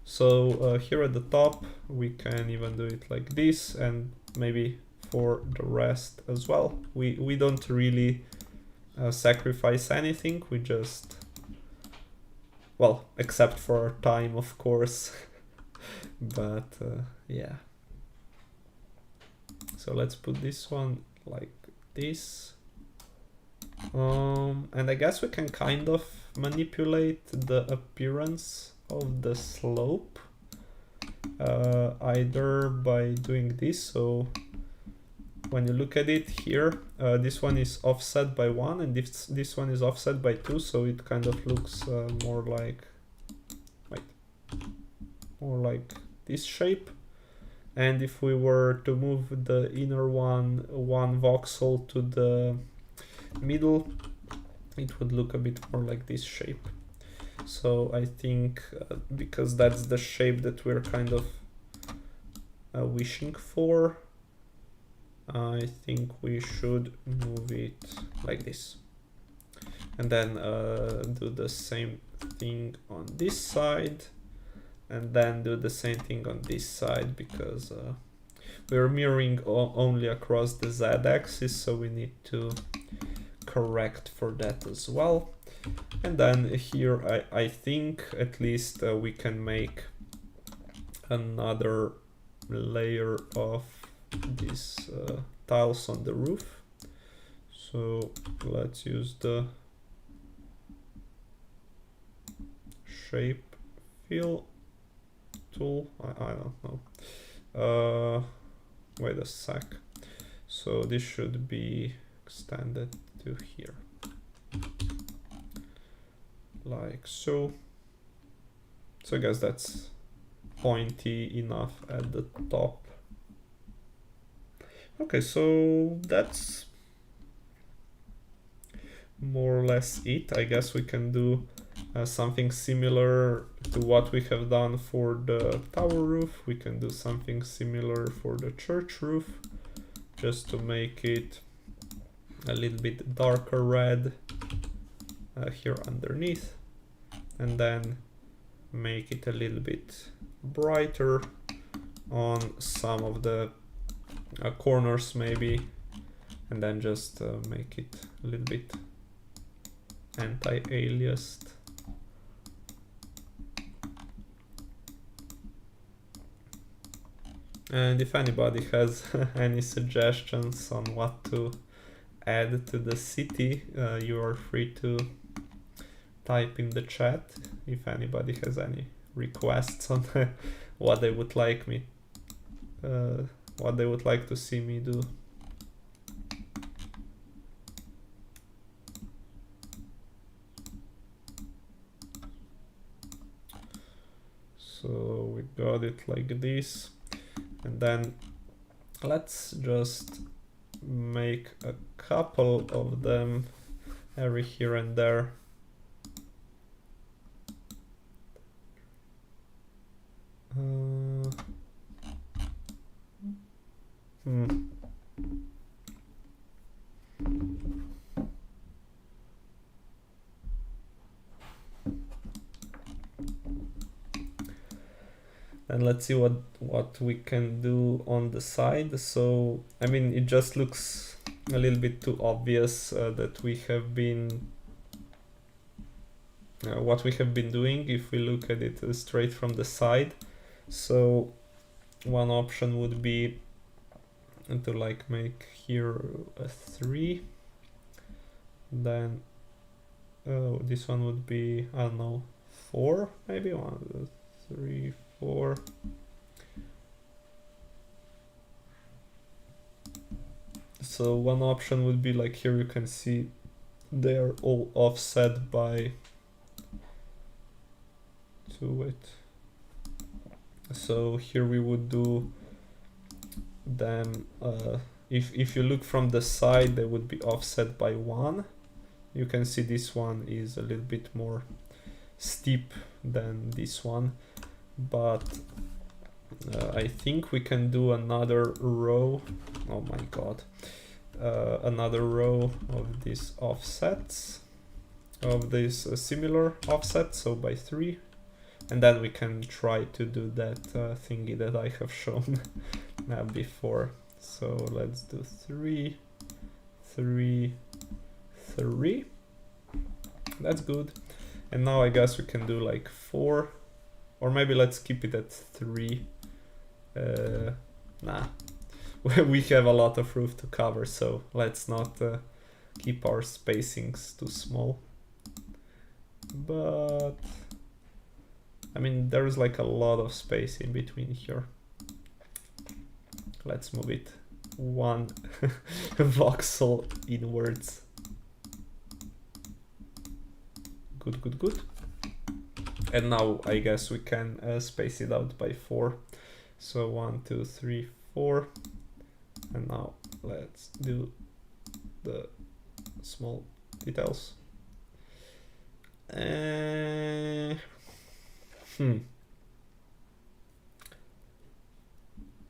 So here at the top, we can even do it like this, and maybe for the rest as well. We don't really sacrifice anything, we just, well, except for our time, of course. But yeah. So let's put this one like this. And I guess we can kind of manipulate the appearance of the slope either by doing this. So when you look at it here, this one is offset by 1 and this one is offset by 2, so it kind of looks more like this shape. And if we were to move the inner one voxel to the middle, it would look a bit more like this shape. So I think because that's the shape that we're kind of wishing for, I think we should move it like this. And then do the same thing on this side, and then do the same thing on this side, because we're mirroring only across the z-axis, so we need to correct for that as well. And then here I think at least we can make another layer of these tiles on the roof. So let's use the shape fill tool. I don't know. Wait a sec. So this should be extended to here, like so. So I guess that's pointy enough at the top. Okay, so that's more or less it. I guess we can do something similar to what we have done for the tower roof. We can do something similar for the church roof, just to make it a little bit darker red here underneath, and then make it a little bit brighter on some of the corners maybe, and then just make it a little bit anti-aliased. And if anybody has any suggestions on what to add to the city, you are free to type in the chat if anybody has any requests on what they would like me, what they would like to see me do. So we got it like this, and then let's just make a couple of them every here and there. And let's see what we can do on the side. So I mean, it just looks a little bit too obvious that we have been what we have been doing if we look at it straight from the side. So one option would be to like make here a 3, then this one would be, I don't know, 4 maybe, 1, 2, 3, 4. So one option would be like here you can see they are all offset by 2. So here we would do them, if you look from the side, they would be offset by 1. You can see this one is a little bit more steep than this one, but I think we can do another row. Oh my god. Another row of these offsets, of this similar offset, so by 3. And then we can try to do that thingy that I have shown before. So let's do 3, 3, 3. That's good. And now I guess we can do like 4, or maybe let's keep it at 3. Nah, we have a lot of roof to cover, so let's not keep our spacings too small. But I mean, there is like a lot of space in between here. Let's move it 1 voxel inwards. Good, good, good. And now I guess we can space it out by 4. So 1, 2, 3, 4. And now let's do the small details.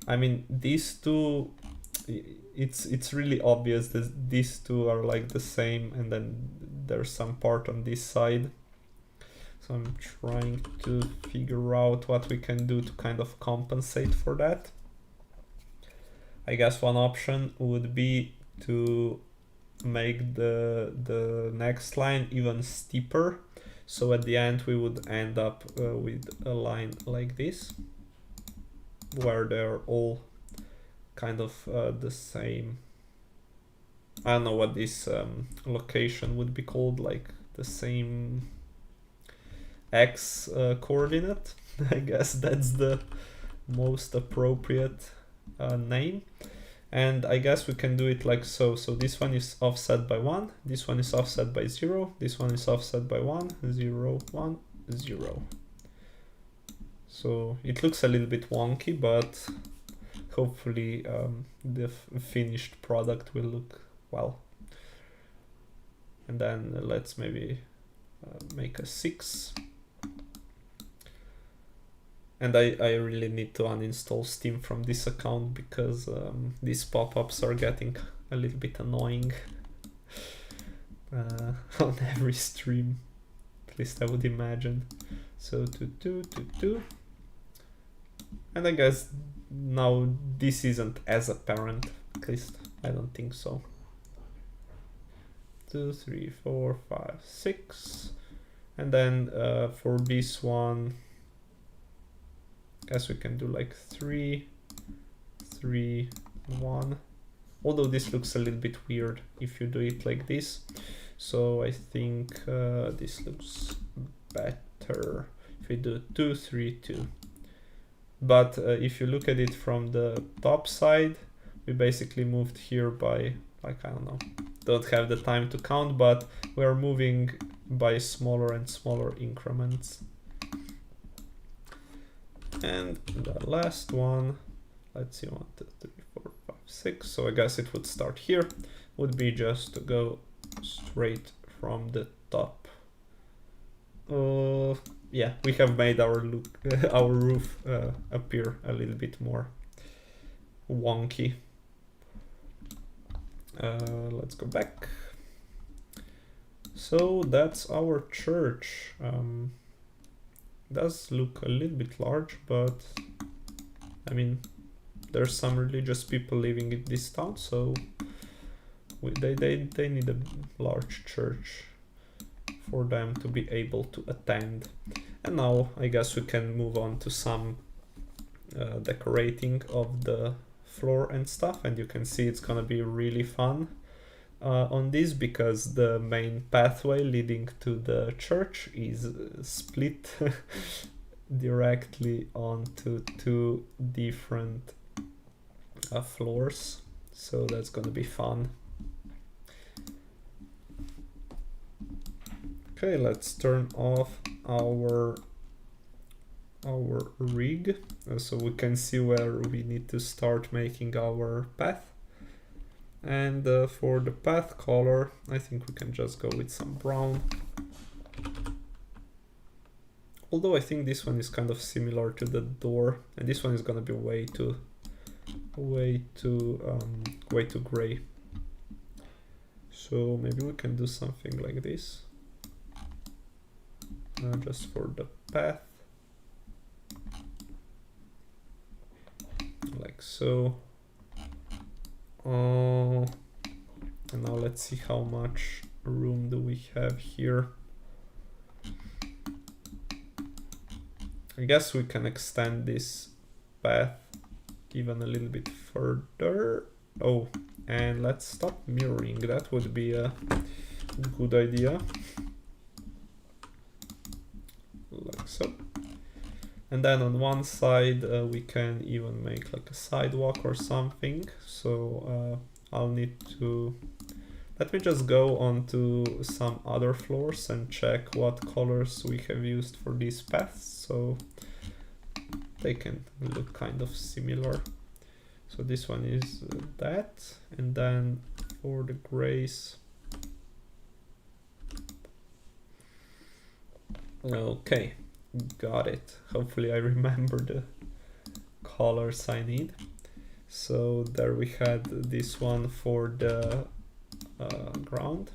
I mean, these two, it's really obvious that these two are like the same, and then there's some part on this side. So I'm trying to figure out what we can do to kind of compensate for that. I guess one option would be to make the next line even steeper. So at the end we would end up with a line like this, where they're all kind of the same. I don't know what this location would be called, like the same x coordinate. I guess that's the most appropriate name. And I guess we can do it like so. So this one is offset by 1, this one is offset by 0, this one is offset by 1, 0, 1, 0. So it looks a little bit wonky, but hopefully the finished product will look well. And then let's maybe make a 6. And I really need to uninstall Steam from this account because these pop-ups are getting a little bit annoying on every stream, at least I would imagine. So 2, 2, 2, 2. And I guess now this isn't as apparent, at least I don't think so. 2, 3, 4, 5, 6. And then for this one, guess we can do like 3, 3, 1. Although this looks a little bit weird if you do it like this. So I think this looks better if we do 2, 3, 2. But if you look at it from the top side, we basically moved here by, like, I don't know, don't have the time to count, but we're moving by smaller and smaller increments. And the last one, let's see, 1, 2, 3, 4, 5, 6. So I guess it would start here, would be just to go straight from the top. Yeah, we have made our our roof appear a little bit more wonky. Let's go back. So that's our church. Does look a little bit large, but I mean, there's some religious people living in this town, so they need a large church for them to be able to attend. And now I guess we can move on to some decorating of the floor and stuff, and you can see it's gonna be really fun on this, because the main pathway leading to the church is split directly onto 2 different floors, so that's gonna be fun. Okay, let's turn off our rig so we can see where we need to start making our path. And for the path color, I think we can just go with some brown. Although I think this one is kind of similar to the door, and this one is gonna be way too gray. So maybe we can do something like this. Just for the path, like so. And now let's see how much room do we have here. I guess we can extend this path even a little bit further. Oh, and let's stop mirroring. That would be a good idea. Like so. And then on one side we can even make like a sidewalk or something. So I'll need to, let me just go on to some other floors and check what colors we have used for these paths, so they can look kind of similar. So this one is that, and then for the grays, okay, got it. Hopefully I remember the colors I need. So there we had this one for the ground,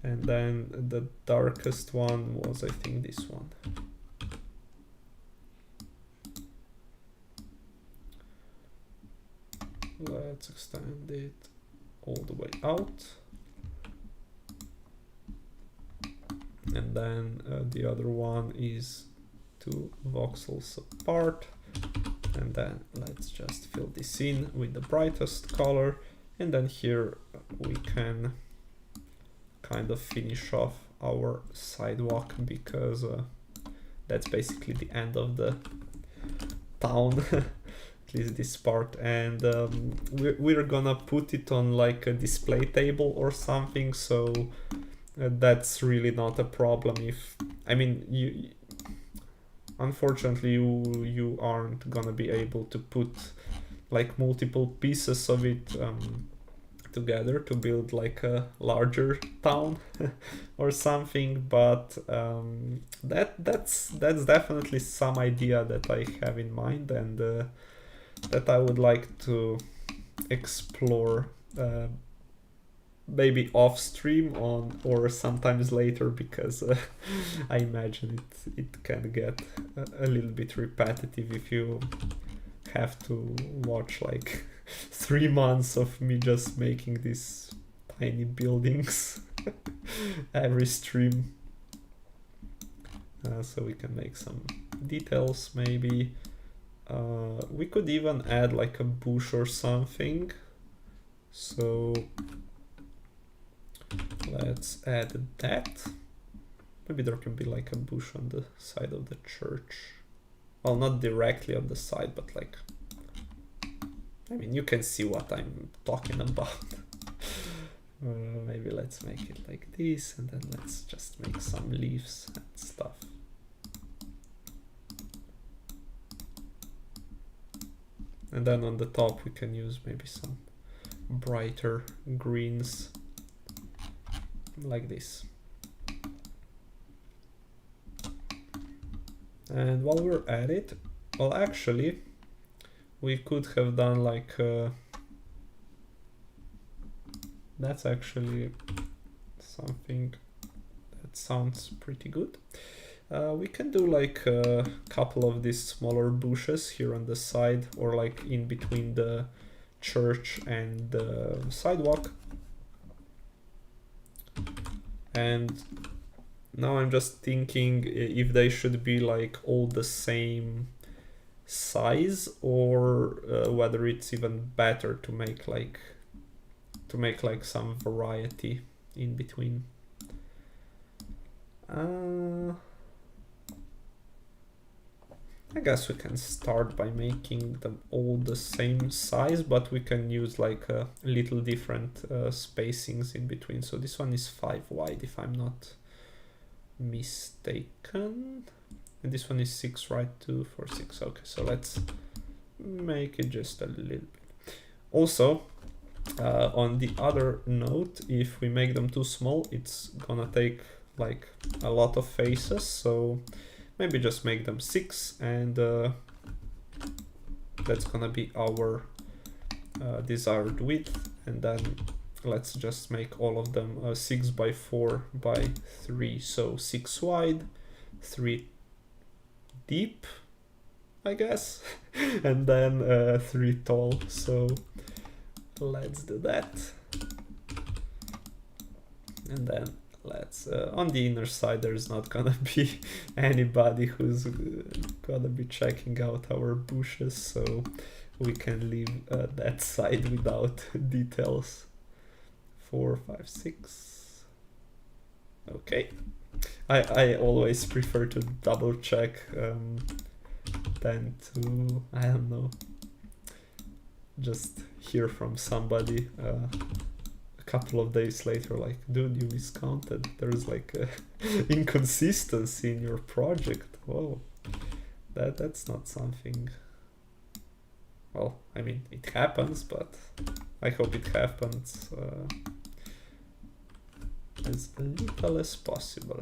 and then the darkest one was, I think, this one. Let's extend it all the way out. And then the other one is 2 voxels apart. And then let's just fill this in with the brightest color. And then here we can kind of finish off our sidewalk, because that's basically the end of the town, at least this part. And we're gonna put it on like a display table or something, so that's really not a problem. If, I mean, unfortunately you aren't gonna be able to put like multiple pieces of it together to build like a larger town or something, but that's definitely some idea that I have in mind, and that I would like to explore maybe off stream or sometimes later, because I imagine it can get a little bit repetitive if you have to watch like 3 months of me just making these tiny buildings every stream. So we can make some details maybe. We could even add like a bush or something. So let's add that. Maybe there can be like a bush on the side of the church. Well, not directly on the side, but like, I mean, you can see what I'm talking about. Maybe let's make it like this, and then let's just make some leaves and stuff. And then on the top we can use maybe some brighter greens like this. And while we're at it, well, actually we could have done like that's actually something that sounds pretty good. We can do like a couple of these smaller bushes here on the side, or like in between the church and the sidewalk. And now I'm just thinking if they should be like all the same size, or whether it's even better to make like some variety in between. I guess we can start by making them all the same size, but we can use like a little different spacings in between. So this one is 5 wide if I'm not mistaken, and this one is 6, right? 2, 4, 6. Okay, so let's make it just a little bit. Also, on the other note, if we make them too small, it's gonna take like a lot of faces, so maybe just make them 6, and that's gonna be our desired width. And then let's just make all of them 6 by 4 by 3, so 6 wide, 3 deep, I guess, and then 3 tall. So let's do that. And then let's on the inner side there's not gonna be anybody who's gonna be checking out our bushes, so we can leave that side without details. 4, 5, 6. Okay, I always prefer to double check than to, I don't know, just hear from somebody a couple of days later like, dude, you miscounted, there's like a inconsistency in your project. Whoa, that's not something, well, I mean, it happens, but I hope it happens as little as possible,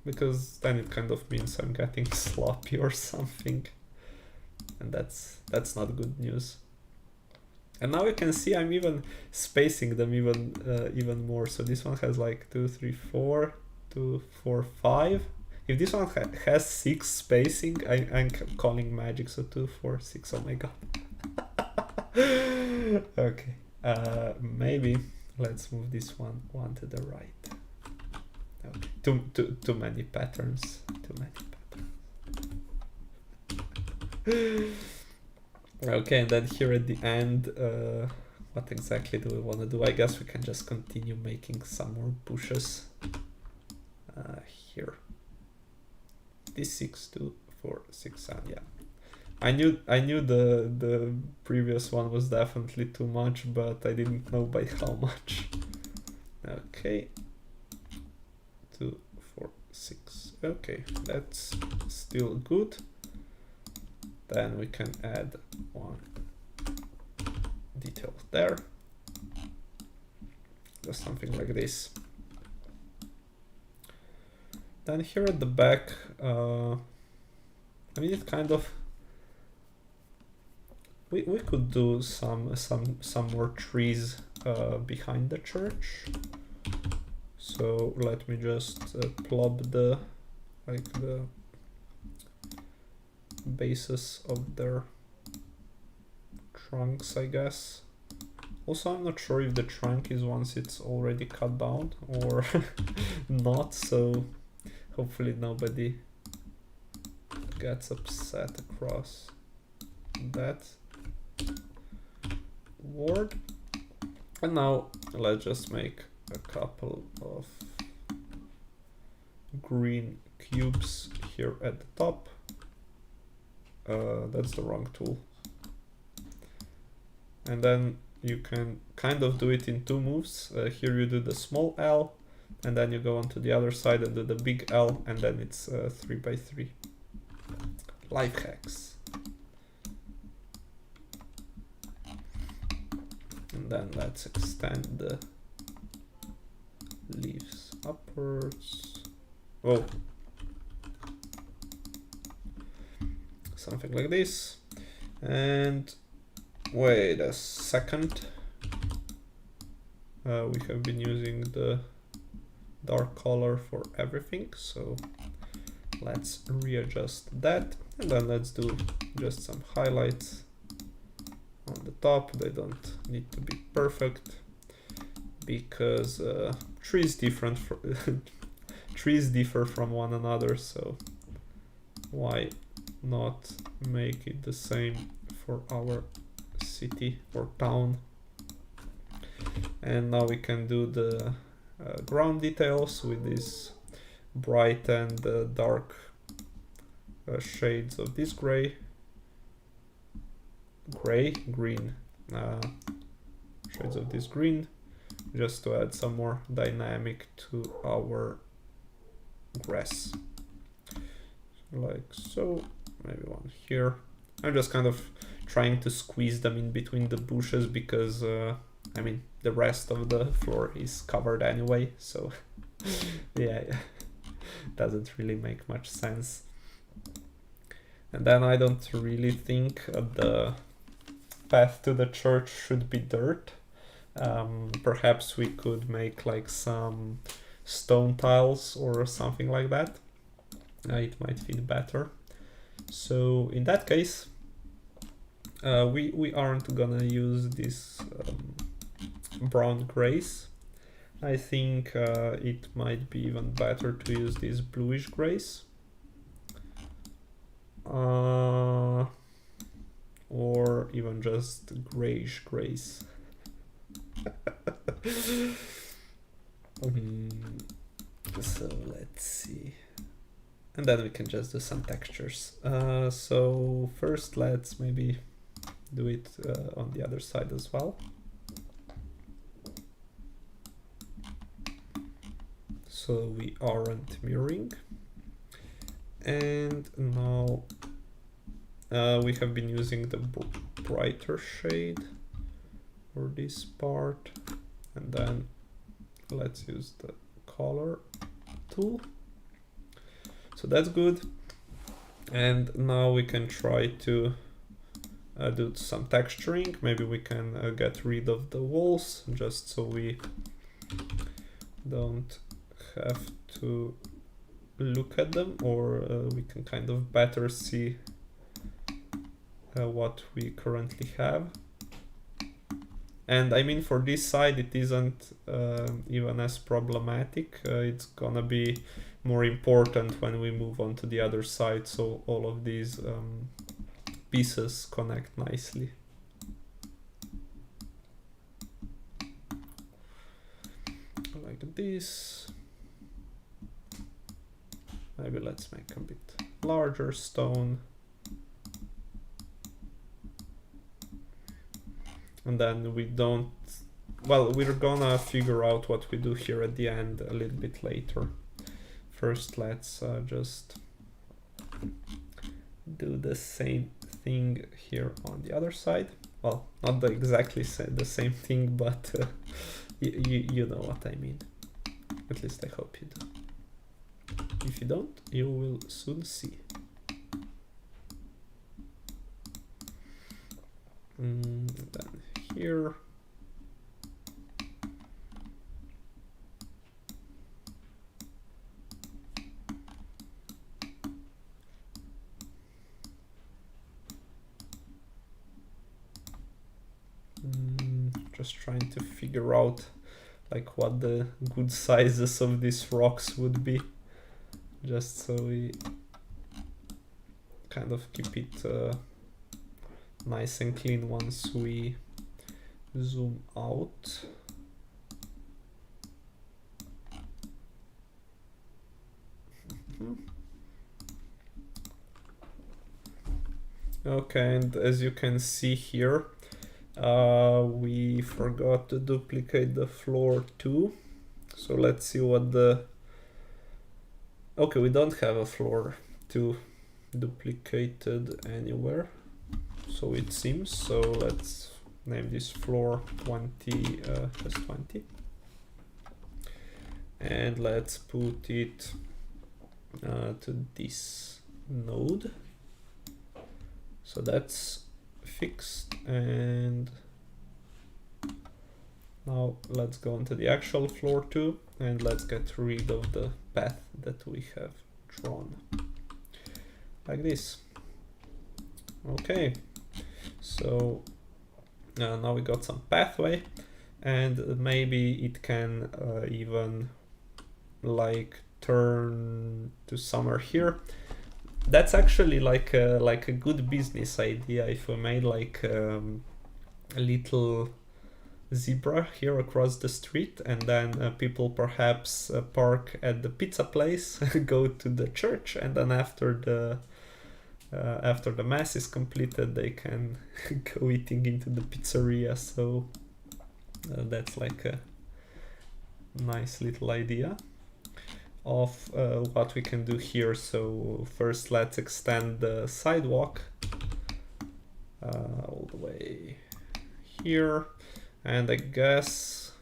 because then it kind of means I'm getting sloppy or something, and that's not good news. And now you can see I'm even spacing them even more. So this one has like 2, 3, 4, 2, 4, 5. If this one has 6 spacing, I'm calling magic. So 2, 4, 6. Oh my god. Okay. Maybe let's move this one to the right. Okay. Too many patterns. Too many patterns. Okay, and then here at the end, what exactly do we want to do? I guess we can just continue making some more bushes here. This 6, 2, 4, 6, 7, yeah. I knew the previous one was definitely too much, but I didn't know by how much. Okay, 2, 4, 6. Okay, that's still good. Then we can add one detail there, just something like this. Then here at the back, I mean, it kind of, we could do some more trees behind the church. So let me just plop the bases of their trunks, I guess. Also, I'm not sure if the trunk is once it's already cut down or not, so hopefully nobody gets upset across that word. And now let's just make a couple of green cubes here at the top. That's the wrong tool. And then you can kind of do it in two moves. Here you do the small L, and then you go on to the other side and do the big L, and then it's 3 by 3. Life hacks. And then let's extend the leaves upwards. Oh, something like this. And wait a second. We have been using the dark color for everything, so let's readjust that, and then let's do just some highlights on the top. They don't need to be perfect because trees differ from one another, so why not make it the same for our city or town? And now we can do the ground details with these bright and dark shades of this green, shades of this green, just to add some more dynamic to our grass, like so. Maybe one here. I'm just kind of trying to squeeze them in between the bushes because I mean the rest of the floor is covered anyway, so yeah, doesn't really make much sense. And then I don't really think the path to the church should be dirt. Perhaps we could make like some stone tiles or something like that. It might fit better. So in that case, we aren't gonna use this brown grays. I think it might be even better to use these bluish grays. Or even just grayish grays. So let's see. And then we can just do some textures. So first let's maybe do it on the other side as well. So we aren't mirroring. And now we have been using the brighter shade for this part. And then let's use the color tool. So that's good. And now we can try to do some texturing. Maybe we can get rid of the walls just so we don't have to look at them, or we can kind of better see what we currently have. And I mean, for this side it isn't even as problematic. It's gonna be more important when we move on to the other side, so all of these pieces connect nicely. Like this. Maybe let's make a bit larger stone. And then we don't, well, we're gonna figure out what we do here at the end a little bit later. First, let's just do the same thing here on the other side. Well, not exactly the same thing, but you know what I mean. At least I hope you do. If you don't, you will soon see. And then here. Just trying to figure out like what the good sizes of these rocks would be, just so we kind of keep it nice and clean once we zoom out. Okay, and as you can see here, we forgot to duplicate the floor 2. So let's see what the... Okay, we don't have a floor 2 duplicated anywhere, so it seems. So let's name this floor 20, just 20. And let's put it to this node. So that's fixed, and now let's go into the actual floor 2 and let's get rid of the path that we have drawn, like this. Okay, so now we got some pathway, and maybe it can even like turn to somewhere here. That's actually like a good business idea if we made like a little zebra here across the street, and then people perhaps park at the pizza place, go to the church, and then after the mass is completed, they can go eating into the pizzeria. So that's like a nice little idea of what we can do here. So first let's extend the sidewalk all the way here, and I guess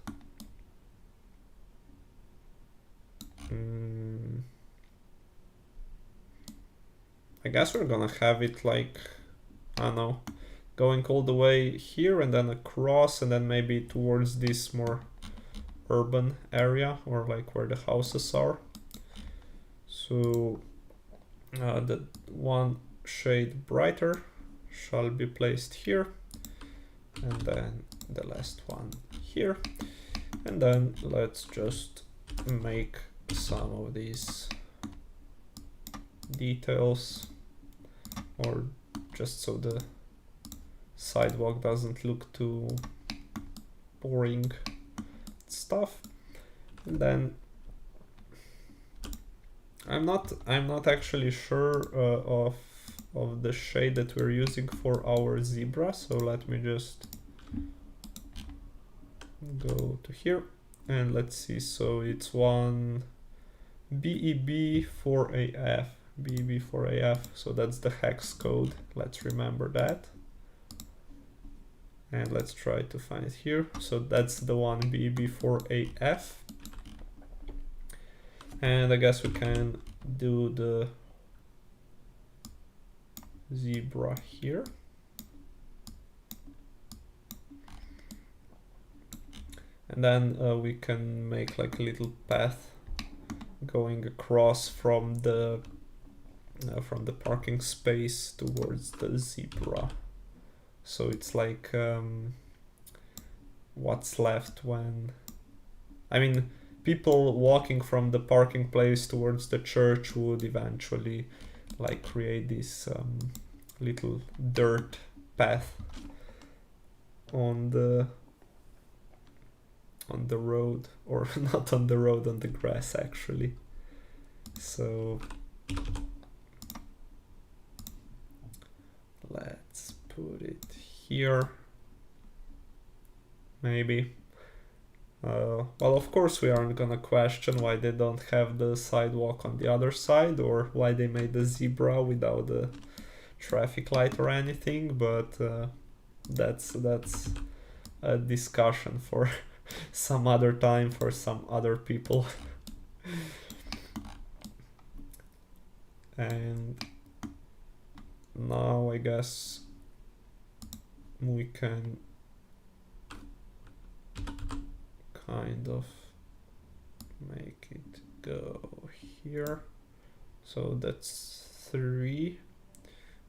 we're gonna have it like, I don't know, going all the way here and then across, and then maybe towards this more urban area, or like where the houses are. So the one shade brighter shall be placed here, and then the last one here, and then let's just make some of these details, or just so the sidewalk doesn't look too boring stuff. And then I'm not actually sure of the shade that we're using for our zebra, so let me just go to here and let's see. So it's one BEB4AF, BEB4AF, so that's the hex code. Let's remember that, and let's try to find it here. So that's the one, BEB4AF. And I guess we can do the zebra here. And then we can make like a little path going across from the parking space towards the zebra. So it's like what's left when, I mean, people walking from the parking place towards the church would eventually like create this little dirt path on the road, or not on the road, on the grass actually. So let's put it here, maybe. Well, of course we aren't gonna question why they don't have the sidewalk on the other side, or why they made the zebra without the traffic light or anything, but that's a discussion for some other time, for some other people. And now I guess we can kind of make it go here. So that's 3,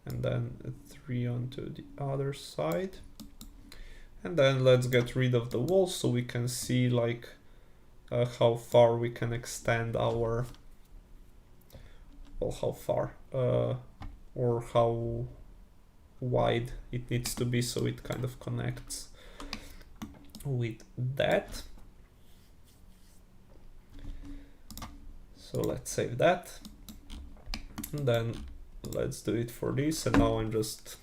and then 3 onto the other side. And then let's get rid of the walls so we can see like how far we can extend our, well, how far, or how wide it needs to be so it kind of connects with that. So let's save that, and then let's do it for this. And now I'm just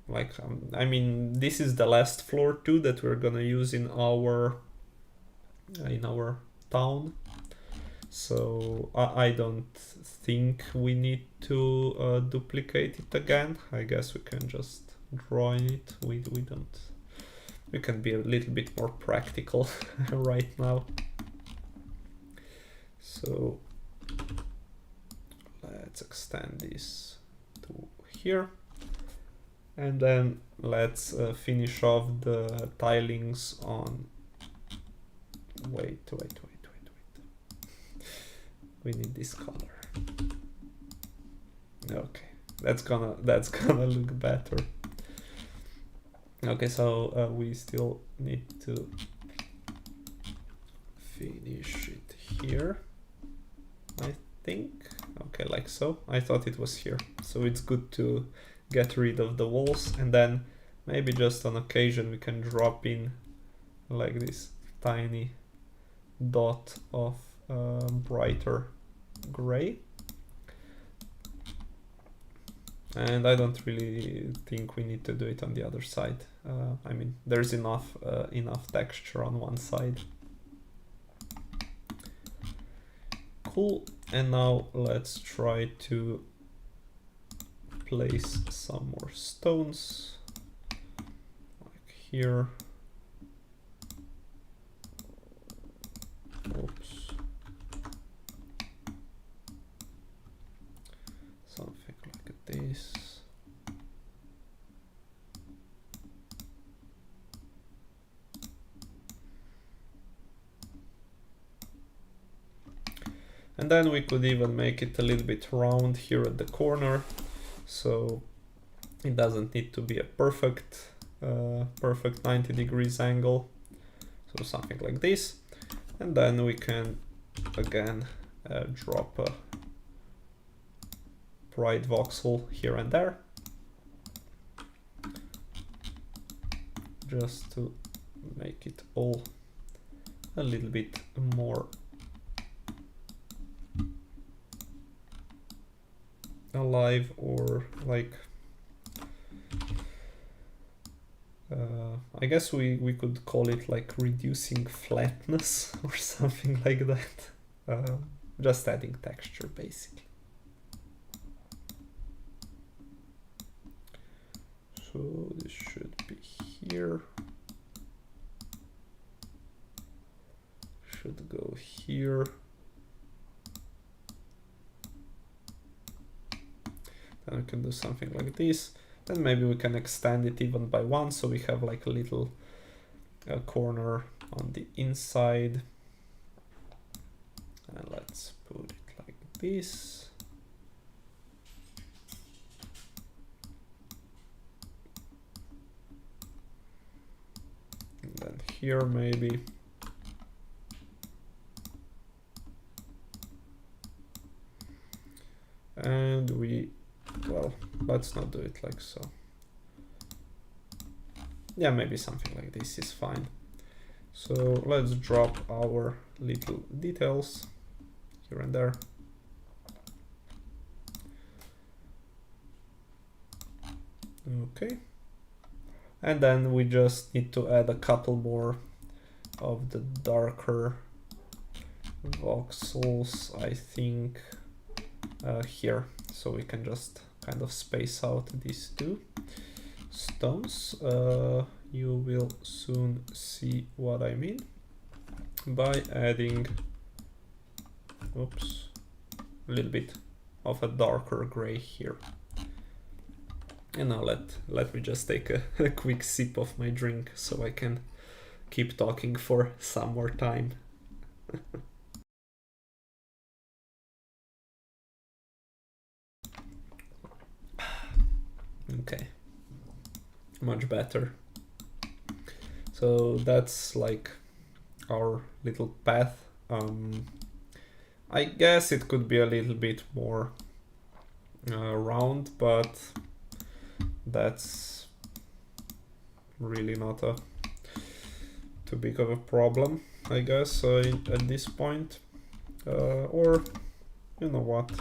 like, I mean, this is the last floor too that we're gonna use in our town. So I don't think we need to duplicate it again. I guess we can just draw it. We can be a little bit more practical right now. So let's extend this to here, and then let's finish off the tilings on. Wait. We need this color. Okay, that's gonna look better. Okay, so we still need to finish it here, I think. Okay, like so. I thought it was here. So it's good to get rid of the walls, and then maybe just on occasion we can drop in like this tiny dot of brighter gray. And I don't really think we need to do it on the other side. I mean, there's enough texture on one side. Cool. And now let's try to place some more stones, like here. Oops. Something like this. And then we could even make it a little bit round here at the corner, so it doesn't need to be a perfect 90 degrees angle. So something like this. And then we can again drop a bright voxel here and there, just to make it all a little bit more alive, or like I guess we could call it like reducing flatness or something like that. Just adding texture basically. So this should be here. Should go here. Then we can do something like this. Then maybe we can extend it even by one, so we have like a little corner on the inside. And let's put it like this. And then here maybe. And well, let's not do it like so. Yeah, maybe something like this is fine. So let's drop our little details here and there. Okay. And then we just need to add a couple more of the darker voxels, I think, here. So we can just kind of space out these two stones. You will soon see what I mean by adding, oops, a little bit of a darker gray here. And now let me just take a quick sip of my drink so I can keep talking for some more time. Okay, much better. So that's like our little path. I guess it could be a little bit more round, but that's really not too big of a problem, I guess, at this point. Or you know what,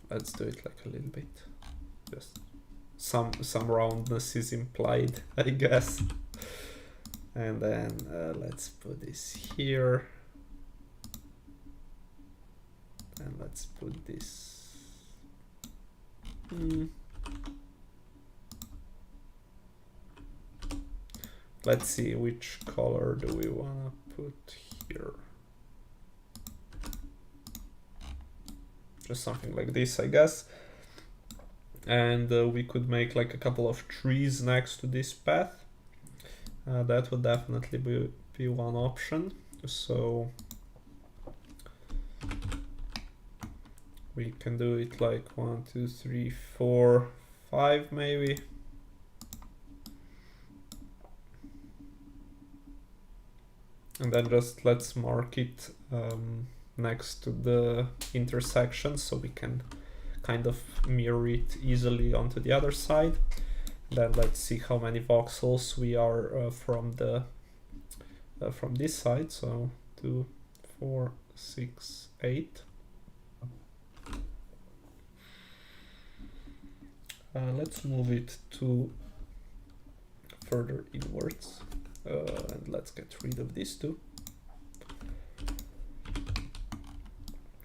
let's do it like a little bit, just some roundness is implied, I guess. And then let's put this here, and let's put this let's see, which color do we want to put here? Just something like this, I guess. And we could make like a couple of trees next to this path. That would definitely be one option. So we can do it like 1, 2, 3, 4, 5 maybe. And then just let's mark it next to the intersection so we can kind of mirror it easily onto the other side. Then let's see how many voxels we are from this side. So 2, 4, 6, 8. Let's move it to further inwards, and let's get rid of these two.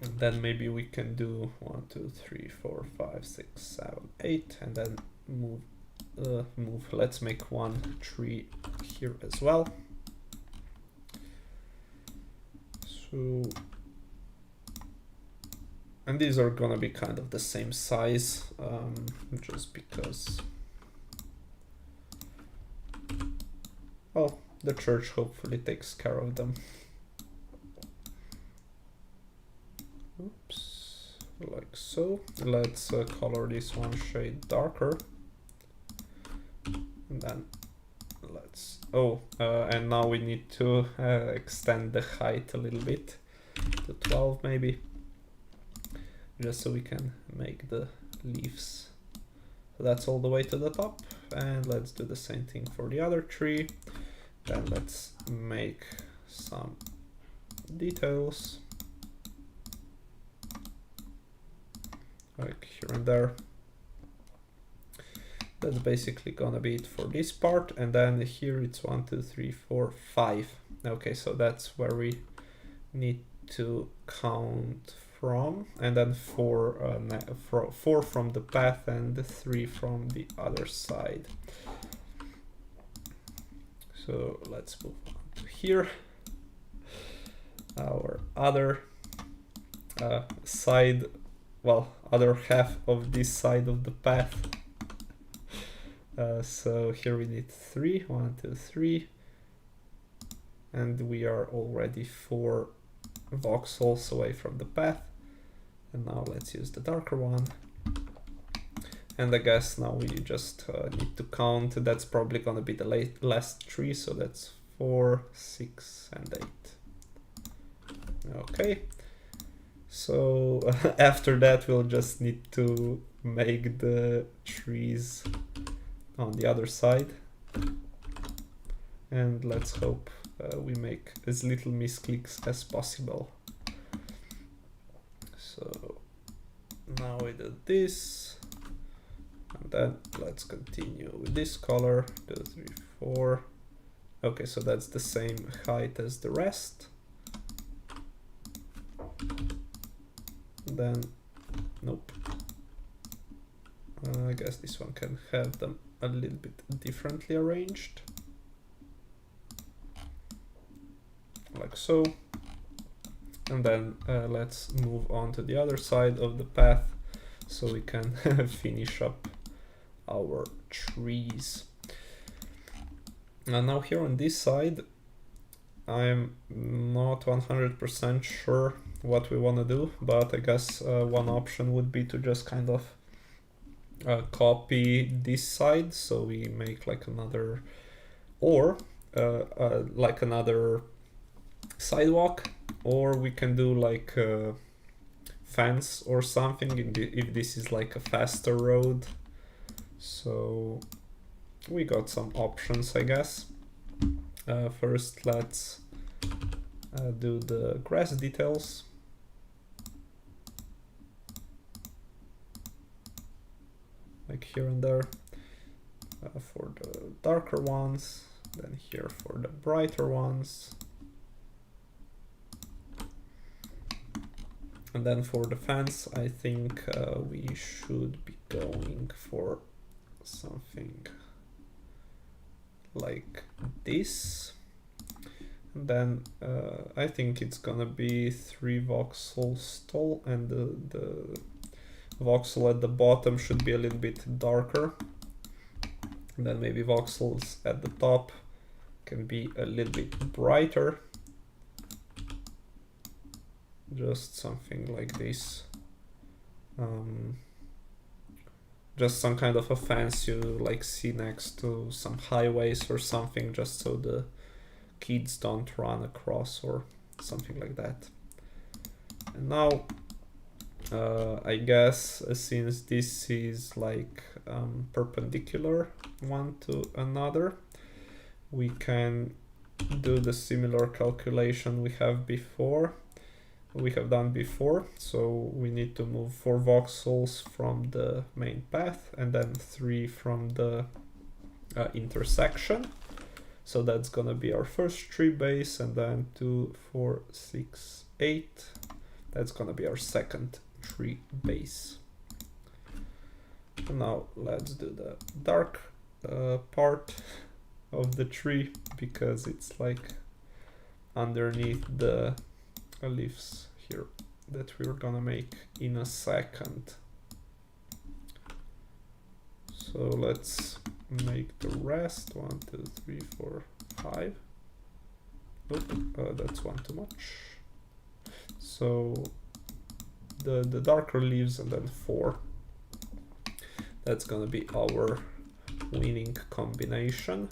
And then maybe we can do 1, 2, 3, 4, 5, 6, 7, 8, and then move. Let's make one tree here as well. So, and these are gonna be kind of the same size, just because, well, the church hopefully takes care of them. Oops, like so. Let's color this one shade darker. And then let's, and now we need to extend the height a little bit to 12 maybe, just so we can make the leaves. So that's all the way to the top, and let's do the same thing for the other tree. Then let's make some details like here and there. That's basically gonna be it for this part, and then here it's 1, 2, 3, 4, 5. Okay, so that's where we need to count from, and then 4 from the path and 3 from the other side. So let's move on to here. Our other side, well, other half of this side of the path. So here we need 3, 1, 2, 3, and we are already 4 voxels away from the path. And now let's use the darker one. And I guess now we just need to count. That's probably gonna be the last tree, so that's 4, 6, and 8. Okay, so after that we'll just need to make the trees on the other side, and let's hope we make as little misclicks as possible. So now we do this, and then let's continue with this color, 2, 3, 4. Okay, so that's the same height as the rest. Then, nope. I guess this one can have them a little bit differently arranged. Like so. And then let's move on to the other side of the path so we can finish up our trees. And now here on this side, I'm not 100% sure what we want to do, but I guess one option would be to just kind of copy this side, so we make like another, or like another sidewalk, or we can do like fence or something if this is like a faster road. So we got some options, I guess. First, let's do the grass details. Like here and there for the darker ones, then here for the brighter ones. And then for the fence, I think we should be going for something like this. And then I think it's gonna be 3 voxels tall, and the voxel at the bottom should be a little bit darker. And then maybe voxels at the top can be a little bit brighter. Just something like this. Just some kind of a fence you like see next to some highways or something, just so the kids don't run across or something like that. And now I guess since this is like perpendicular one to another, we can do the similar calculation we have done before. So we need to move 4 voxels from the main path and then 3 from the intersection. So that's gonna be our first tree base, and then 2, 4, 6, 8. That's gonna be our second tree base. And now let's do the dark part of the tree, because it's like underneath the leaves here that we're gonna make in a second. So let's make the rest 1, 2, 3, 4, 5. That's one too much. So the darker leaves, and then 4. That's gonna be our winning combination.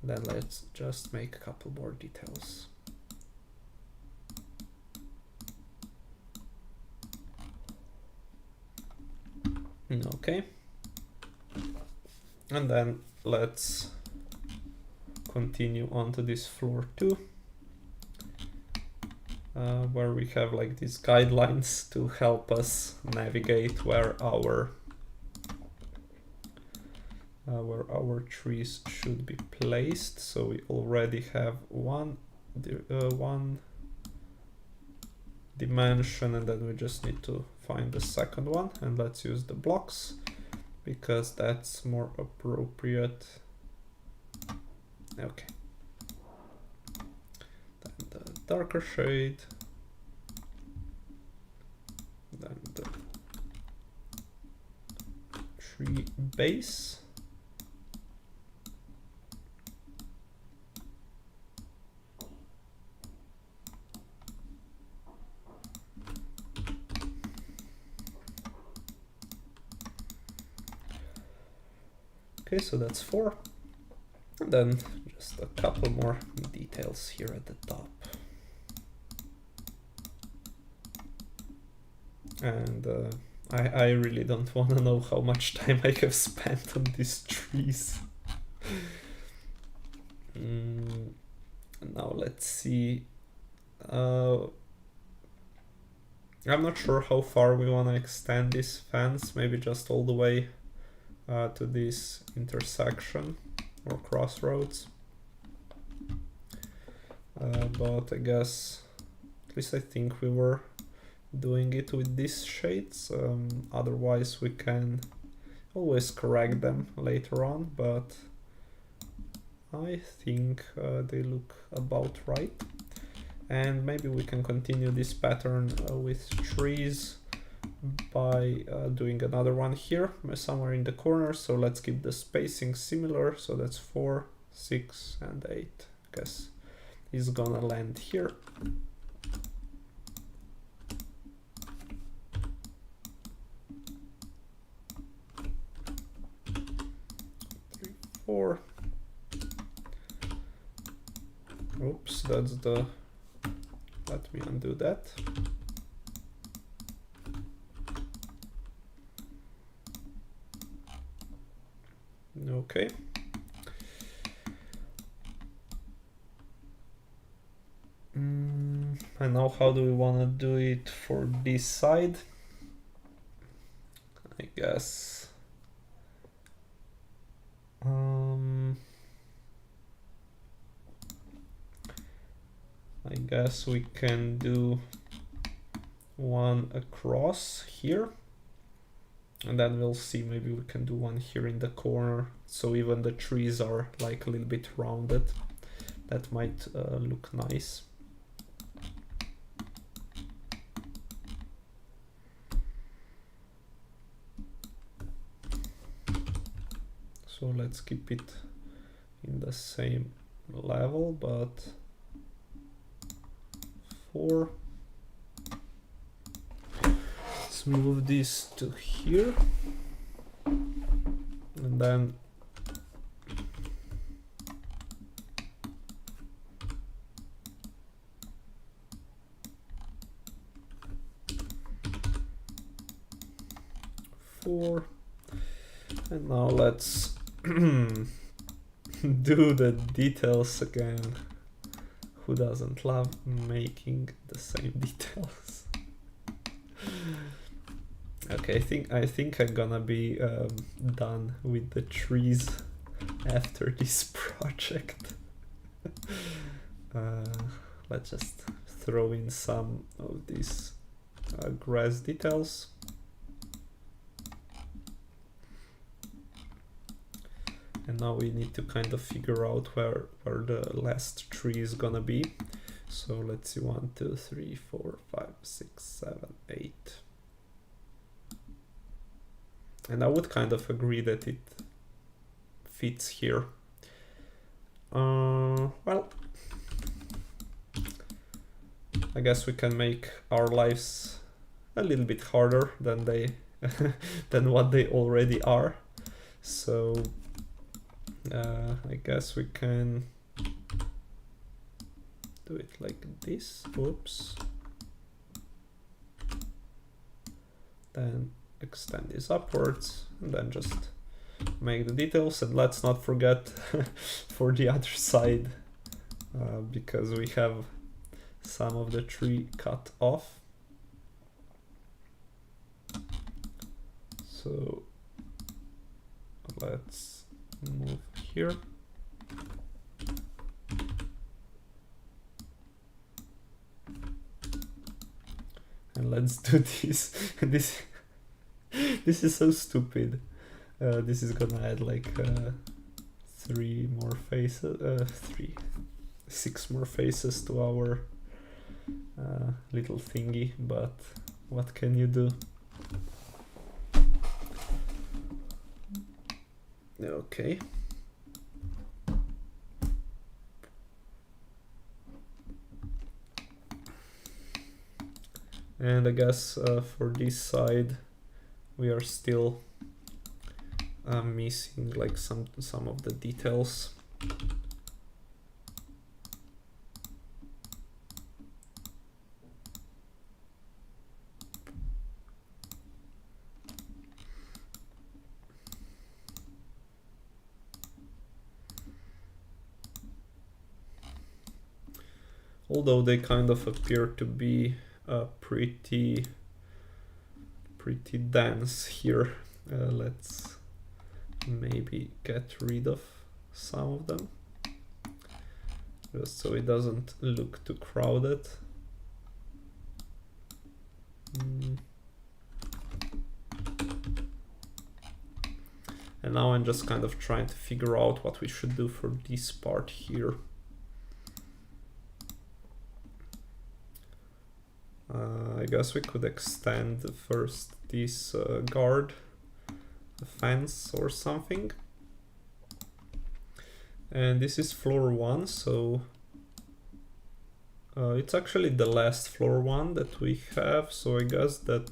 Then let's just make a couple more details. Okay, and then let's continue on to this floor 2, where we have like these guidelines to help us navigate where our trees should be placed. So we already have one dimension, and then we just need to find the second one, and let's use the blocks because that's more appropriate. Okay, then the darker shade, then the tree base. Okay, so that's 4. And then just a couple more details here at the top. And I really don't want to know how much time I have spent on these trees. Now let's see. I'm not sure how far we want to extend this fence, maybe just all the way to this intersection or crossroads. But I guess, at least I think we were doing it with these shades. Otherwise we can always correct them later on, but I think they look about right. And maybe we can continue this pattern with trees by doing another one here somewhere in the corner. So let's keep the spacing similar. So that's 4, 6, and 8. I guess is gonna land here. 3, 4. Oops, that's the. Let me undo that. Okay. And now how do we want to do it for this side? I guess we can do one across here, and then we'll see, maybe we can do one here in the corner, so even the trees are like a little bit rounded. That might look nice. So let's keep it in the same level, but 4. Let's move this to here, and then and now let's do the details again. Who doesn't love making the same details? Okay, I think I'm gonna be done with the trees after this project. Let's just throw in some of these grass details. And now we need to kind of figure out where the last tree is gonna be. So let's see, 1, 2, 3, 4, 5, 6, 7, 8. And I would kind of agree that it fits here. Well, I guess we can make our lives a little bit harder than than what they already are. So I guess we can do it like this. Oops. Then extend this upwards, and then just make the details. And let's not forget for the other side, because we have some of the tree cut off. So let's move here. And let's do this. This is so stupid. This is gonna add like 3 more faces, 6 more faces to our little thingy, but what can you do? Okay. And I guess for this side we are still missing like some of the details. Although they kind of appear to be pretty dense here. Let's maybe get rid of some of them, just so it doesn't look too crowded. And now I'm just kind of trying to figure out what we should do for this part here. I guess we could extend first this guard, a fence or something. And this is floor 1, so it's actually the last floor 1 that we have, so I guess that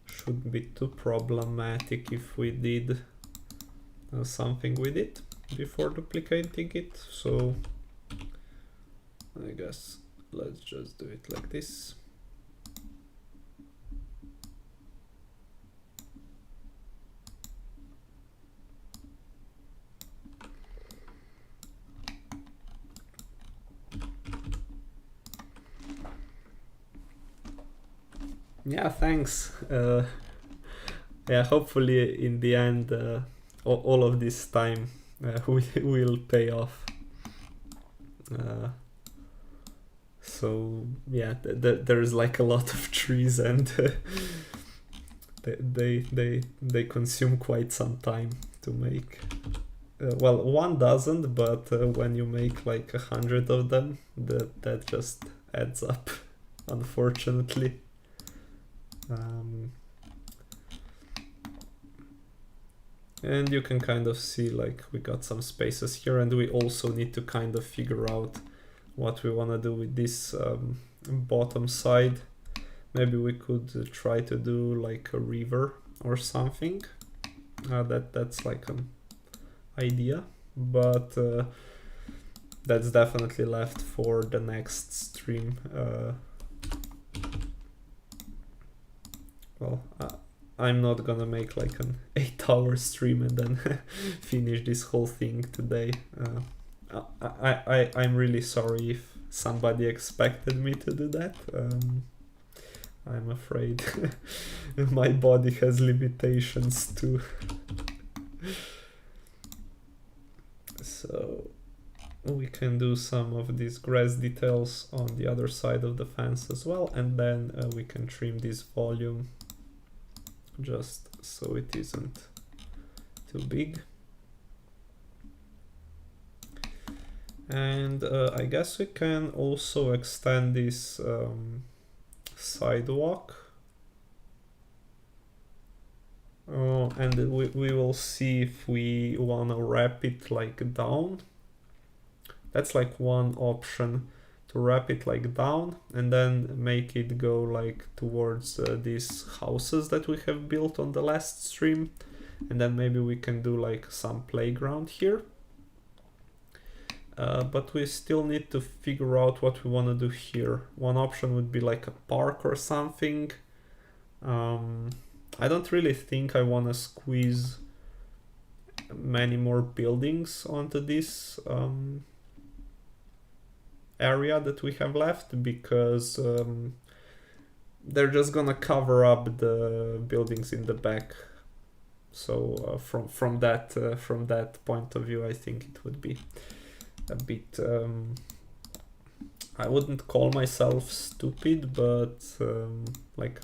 shouldn't be too problematic if we did something with it before duplicating it. So I guess let's just do it like this. Yeah, thanks. Yeah, hopefully in the end, all of this time will pay off. So yeah, there's like a lot of trees, and they consume quite some time to make. Well, one doesn't, but when you make like 100 of them, that just adds up, unfortunately. And you can kind of see like we got some spaces here, and we also need to kind of figure out what we want to do with this bottom side. Maybe we could try to do like a river or something. That's like an idea, but that's definitely left for the next stream. Well, I'm not gonna make like an 8-hour stream and then finish this whole thing today. I'm really sorry if somebody expected me to do that. I'm afraid my body has limitations too. So we can do some of these grass details on the other side of the fence as well, and then we can trim this volume just so it isn't too big. And I guess we can also extend this sidewalk. And we will see if we want to wrap it like down. That's like one option, to wrap it like down and then make it go like towards these houses that we have built on the last stream. And then maybe we can do like some playground here. But we still need to figure out what we want to do here. One option would be like a park or something. I don't really think I want to squeeze many more buildings onto this area that we have left, because they're just gonna cover up the buildings in the back. So from that point of view, I think it would be a bit I wouldn't call myself stupid, but like,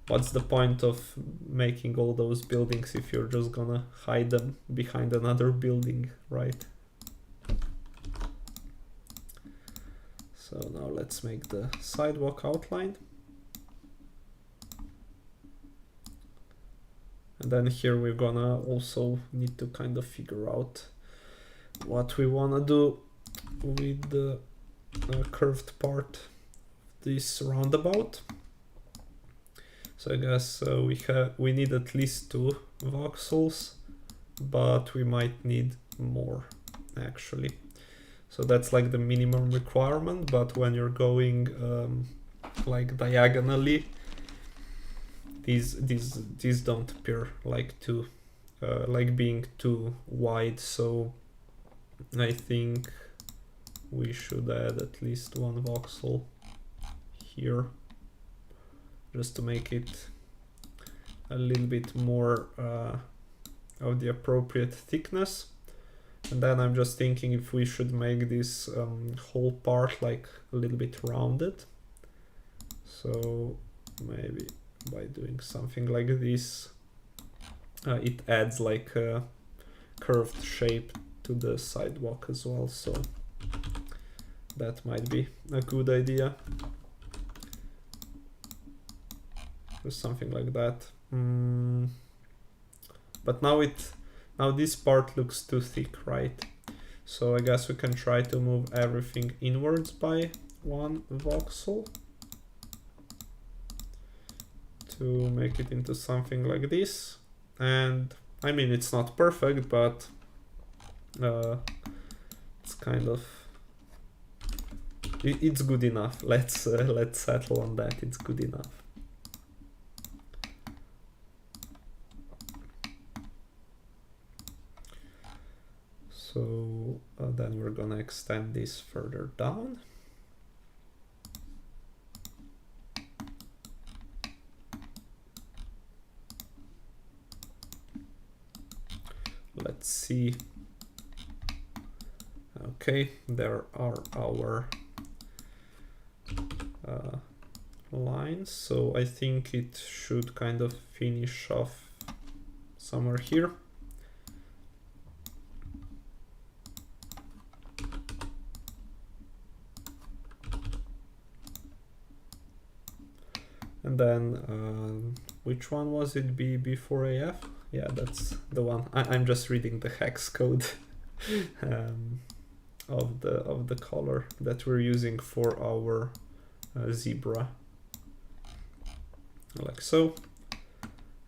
what's the point of making all those buildings if you're just gonna hide them behind another building, right? So now let's make the sidewalk outline. And then here we're gonna also need to kind of figure out what we wanna do with the curved part, this roundabout. So I guess we need at least 2 voxels, but we might need more actually. So that's like the minimum requirement, but when you're going like diagonally, these don't appear like being too wide. So I think we should add at least 1 voxel here, just to make it a little bit more of the appropriate thickness. And then I'm just thinking if we should make this whole part like a little bit rounded. So maybe by doing something like this, it adds like a curved shape to the sidewalk as well. So that might be a good idea. Or something like that. But now this part looks too thick, right? So I guess we can try to move everything inwards by 1 voxel to make it into something like this. And I mean, it's not perfect, but it's kind of, it's good enough. Let's settle on that. It's good enough. So then we're gonna extend this further down. let's see. Okay, there are our lines, so I think it should kind of finish off somewhere here. And then which one was it? B4AF? Yeah, that's the one. I'm just reading the hex code of the color that we're using for our zebra, like so.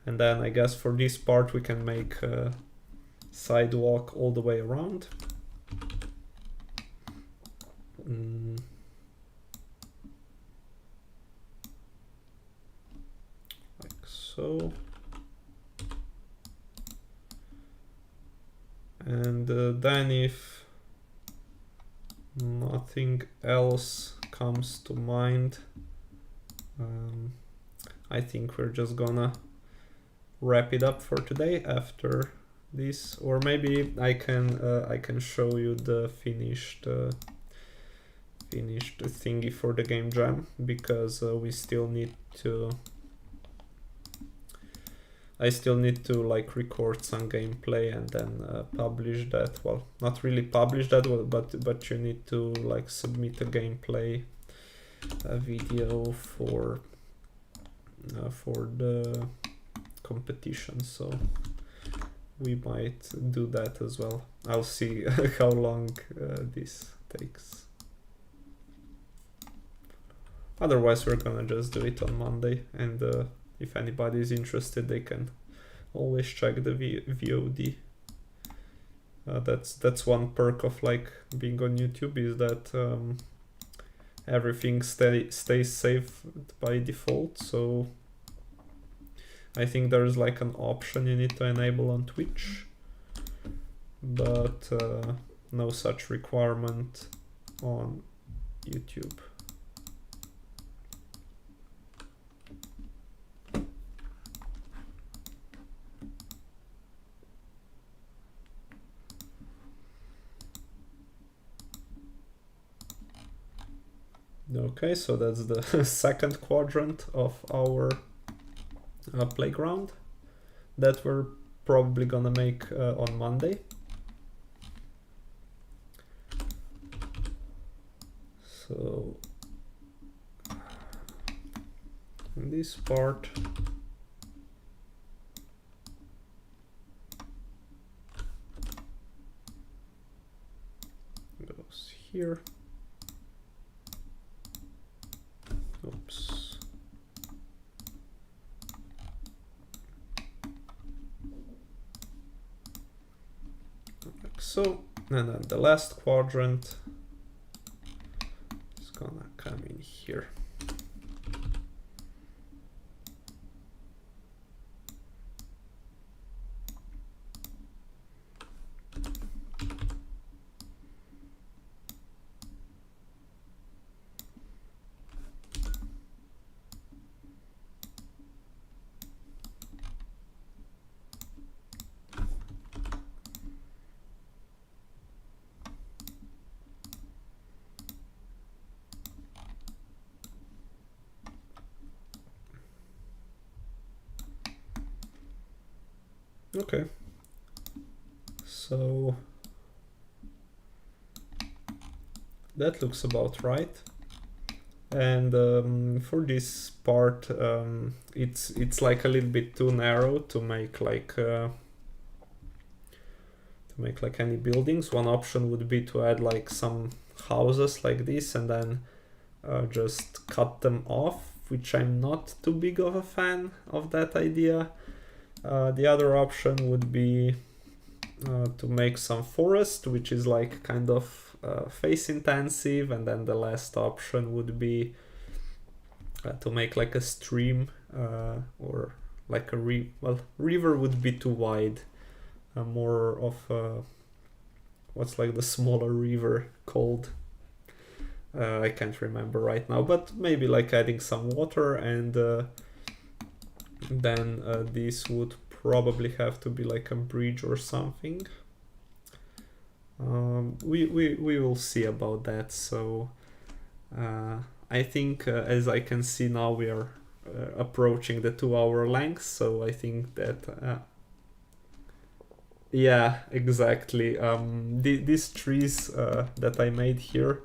And then I guess for this part we can make a sidewalk all the way around. Like so. And then if nothing else comes to mind, I think we're just gonna wrap it up for today after this, or maybe I can show you the finished thingy for the game jam, because we still need to. I still need to like record some gameplay and then publish that. Well, not really publish that, but you need to like submit a gameplay video for the competition. So we might do that as well. I'll see how long this takes. Otherwise, we're gonna just do it on Monday, and if anybody is interested, they can always check the VOD. That's one perk of like being on YouTube, is that everything stays safe by default. So I think there's like an option you need to enable on Twitch, but no such requirement on YouTube. Okay, so that's the second quadrant of our playground that we're probably gonna make on Monday. So this part goes here. Oops. Like so, and then the last quadrant is gonna come in here. Okay, so that looks about right. And for this part, it's like a little bit too narrow to make like any buildings. One option would be to add like some houses like this and then just cut them off, which I'm not too big of a fan of that idea. The other option would be to make some forest, which is like kind of face intensive, and then the last option would be to make like a stream or like a river would be too wide, more of what's like the smaller river called, I can't remember right now, but maybe like adding some water, and then this would probably have to be like a bridge or something. We will see about that. So I think as I can see now, we are approaching the 2-hour length, so I think that yeah, exactly. These trees that I made here,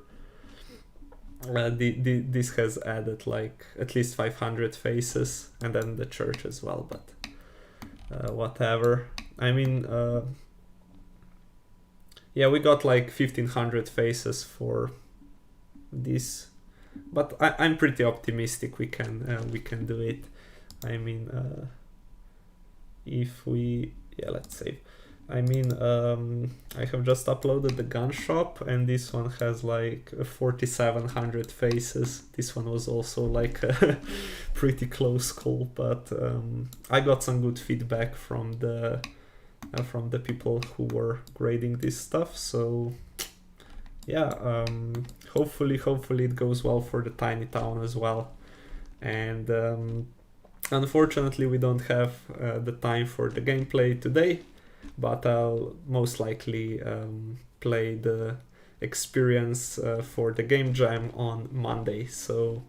this has added like at least 500 faces, and then the church as well, but whatever. I mean, yeah, we got like 1500 faces for this, but I'm pretty optimistic we can do it. I mean, if we, yeah, let's save. I mean, I have just uploaded the gun shop, and this one has like 4700 faces. This one was also like a pretty close call, but I got some good feedback from the people who were grading this stuff. So yeah, hopefully it goes well for the tiny town as well. And unfortunately, we don't have the time for the gameplay today, but I'll most likely play the experience for the game jam on Monday. So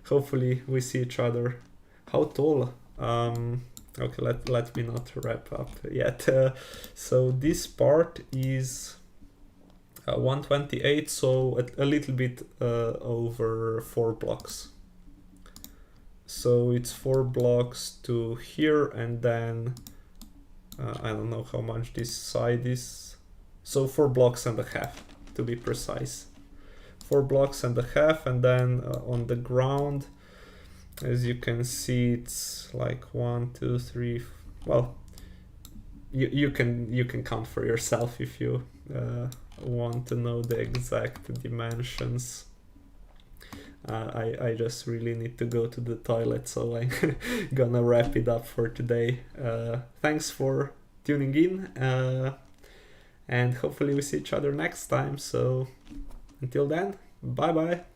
hopefully we see each other. How tall? Okay, let me not wrap up yet. So this part is 128, so a little bit over 4 blocks. So it's 4 blocks to here, and then I don't know how much this side is. So 4 blocks and a half to be precise. 4 blocks and a half, and then on the ground, as you can see, it's like 1, 2, 3. Well, you can count for yourself if you want to know the exact dimensions. I just really need to go to the toilet, so I'm gonna wrap it up for today. Thanks for tuning in, and hopefully we see each other next time. So until then, bye bye.